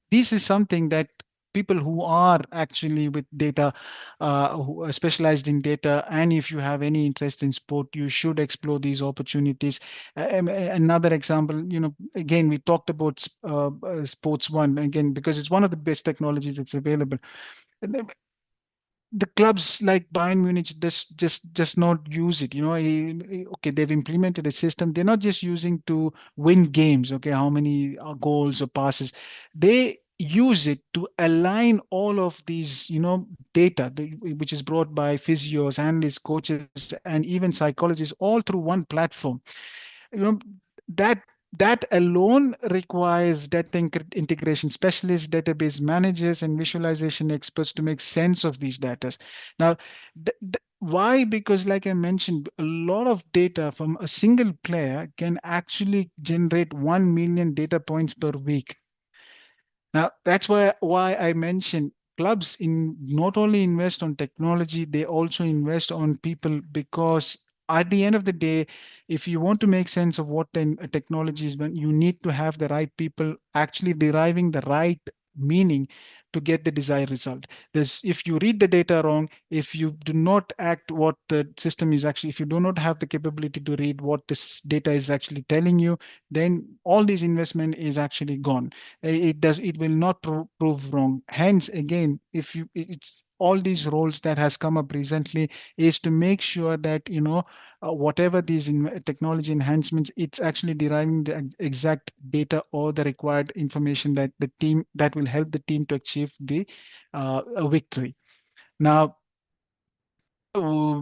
this is something that people who are actually with data, who are specialized in data, and if you have any interest in sport, you should explore these opportunities. Another example, again, we talked about sports one again because it's one of the best technologies that's available. The clubs like Bayern Munich just not use it. Okay, they've implemented a system. They're not just using to win games. Okay, how many goals or passes? They use it to align all of these, data, which is brought by physios, analysts, coaches, and even psychologists, all through one platform. you know that that alone requires data integration specialists, database managers, and visualization experts to make sense of these data. Now, why? Because like I mentioned, a lot of data from a single player can actually generate 1 million data points per week. Now, that's why I mentioned clubs in not only invest on technology, they also invest on people, because at the end of the day, if you want to make sense of what technology is, when you need to have the right people actually deriving the right meaning to get the desired result. If you read the data wrong, if you do not act what the system is actually, if you do not have the capability to read what this data is actually telling you, then all this investment is actually gone. It will not prove wrong. Hence, again, if you it's all these roles that has come up recently is to make sure that whatever these technology enhancements, it's actually deriving the exact data or the required information that the team that will help the team to achieve the a victory. Now, uh,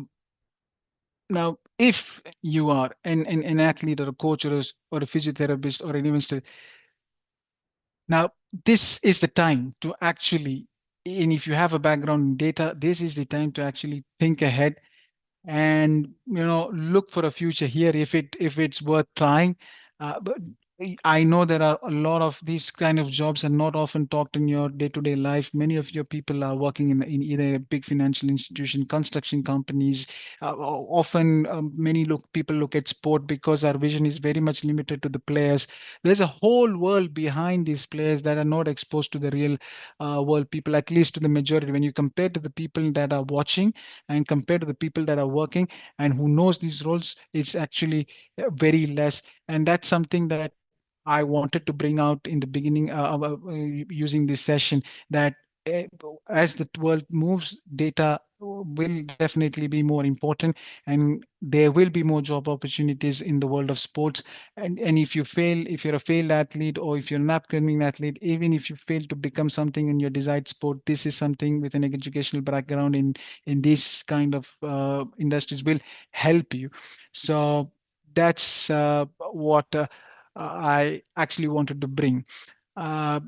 if you are an athlete or a coach or a physiotherapist or an investor, now, this is the time to actually, and if you have a background in data, this is the time to actually think ahead and look for a future here if it's worth trying. But I know there are a lot of these kind of jobs are not often talked in your day-to-day life. Many of your people are working in either a big financial institution, construction companies. Often, many people look at sport because our vision is very much limited to the players. There's a whole world behind these players that are not exposed to the real world people, at least to the majority. When you compare to the people that are watching and compare to the people that are working and who knows these roles, it's actually very less. And that's something that I wanted to bring out in the beginning using this session, that uh, as the world moves, data will definitely be more important, and there will be more job opportunities in the world of sports. And if you fail, if you're a failed athlete, or if you're an upcoming athlete, even if you fail to become something in your desired sport, this is something with an educational background in this kind of industries will help you. So that's what I actually wanted to bring. Uh,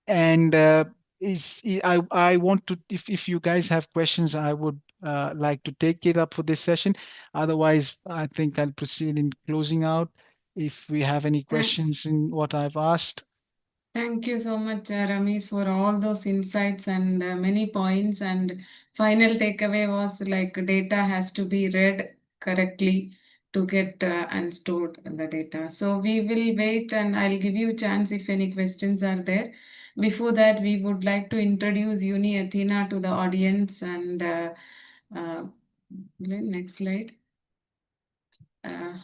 and I want to, if you guys have questions, I would like to take it up for this session. Otherwise, I think I'll proceed in closing out. If we have any Thank, questions in what I've asked. Thank you so much, Ramesh, for all those insights and many points. And final takeaway was like data has to be read correctly to get and stored the data. So we will wait, and I'll give you a chance if any questions are there. Before that, we would like to introduce UniAthena to the audience. And uh, next slide. Uh,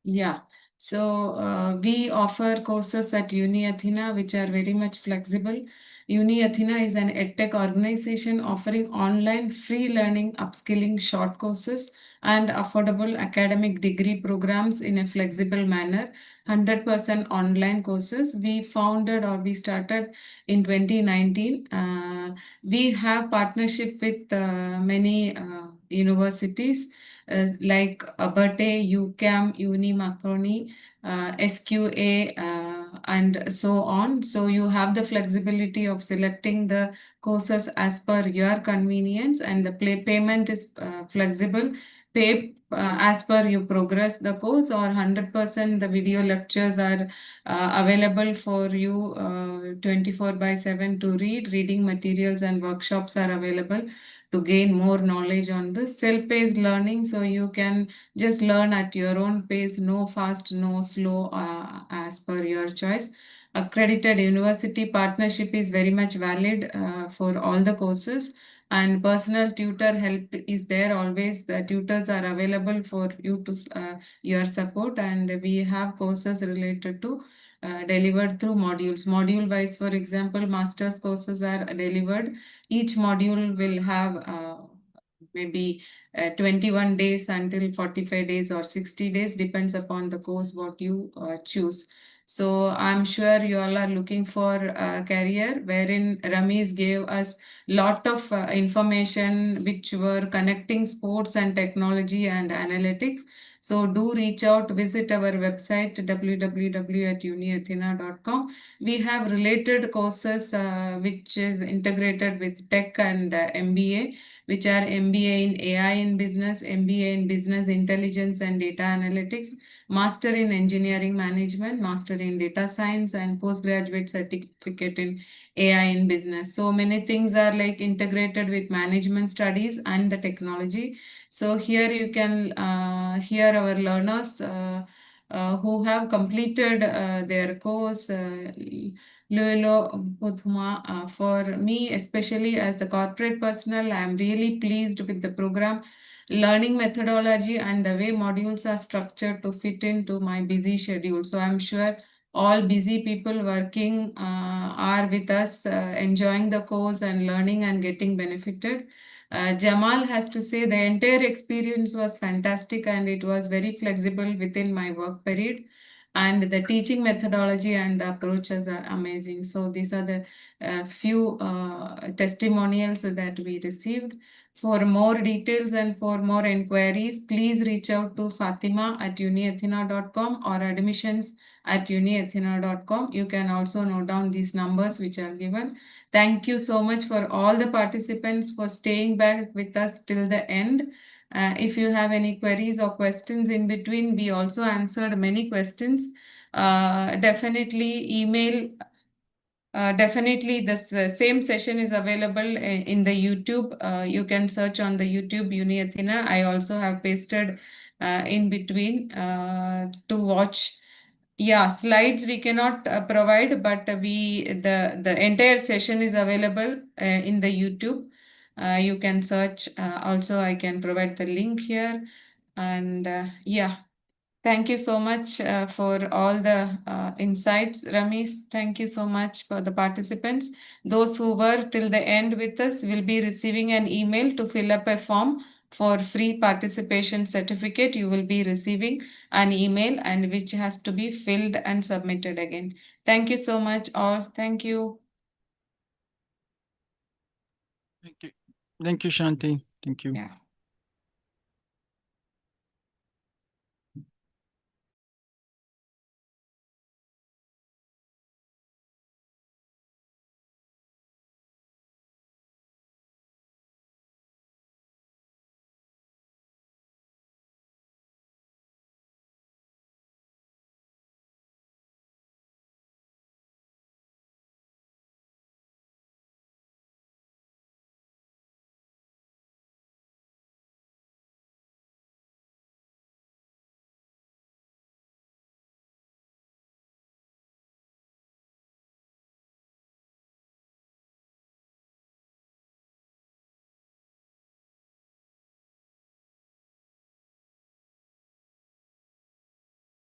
Yeah, so we offer courses at UniAthena which are very much flexible. UniAthena is an edtech organization offering online free learning, upskilling short courses, and affordable academic degree programs in a flexible manner. 100% online courses. We started in 2019. We have partnership with many universities like Aberte, UCAM, Unimacroni, SQA, and so on. So you have the flexibility of selecting the courses as per your convenience, and the payment is flexible. Pay as per you progress the course, or 100% the video lectures are available for you 24 by 7 to read. Reading materials and workshops are available to gain more knowledge on this self-paced learning, so you can just learn at your own pace, no fast, no slow, as per your choice. Accredited university partnership is very much valid for all the courses, and personal tutor help is there always. The tutors are available for you to your support, and we have courses related to delivered through module wise. For example, master's courses are delivered. Each module will have maybe 21 days until 45 days or 60 days, depends upon the course what you choose. So I'm sure you all are looking for a career wherein Ramesh gave us lot of information which were connecting sports and technology and analytics. So do reach out, visit our website www.uniathena.com. We have related courses which is integrated with tech and MBA, which are MBA in AI in business, MBA in business intelligence and data analytics, master in engineering management, master in data science, and postgraduate certificate in AI in business. So many things are like integrated with management studies and the technology. So here you can hear our learners who have completed their course. Luelo Budhuma. For me, especially as the corporate personnel, I am really pleased with the program, learning methodology, and the way modules are structured to fit into my busy schedule. So I'm sure all busy people working are with us, enjoying the course and learning and getting benefited. Jamal has to say the entire experience was fantastic, and it was very flexible within my work period, and the teaching methodology and the approaches are amazing. So these are the few testimonials that we received. For more details and for more inquiries, please reach out to Fatima at uniathena.com or admissions at uniathena.com. You can also note down these numbers which are given. Thank you so much for all the participants for staying back with us till the end. If you have any queries or questions in between, we also answered many questions. Definitely email. Definitely, this same session is available in the YouTube. You can search on the YouTube UniAthena. I also have pasted in between to watch. Yeah, slides we cannot provide, but the entire session is available in the YouTube. You can search. Also, I can provide the link here. And yeah, thank you so much for all the insights, Ramesh. Thank you so much for the participants. Those who were till the end with us will be receiving an email to fill up a form for free participation certificate. You will be receiving an email and which has to be filled and submitted again. Thank you so much, all. Thank you. Thank you. Thank you, Shanti. Thank you. Yeah.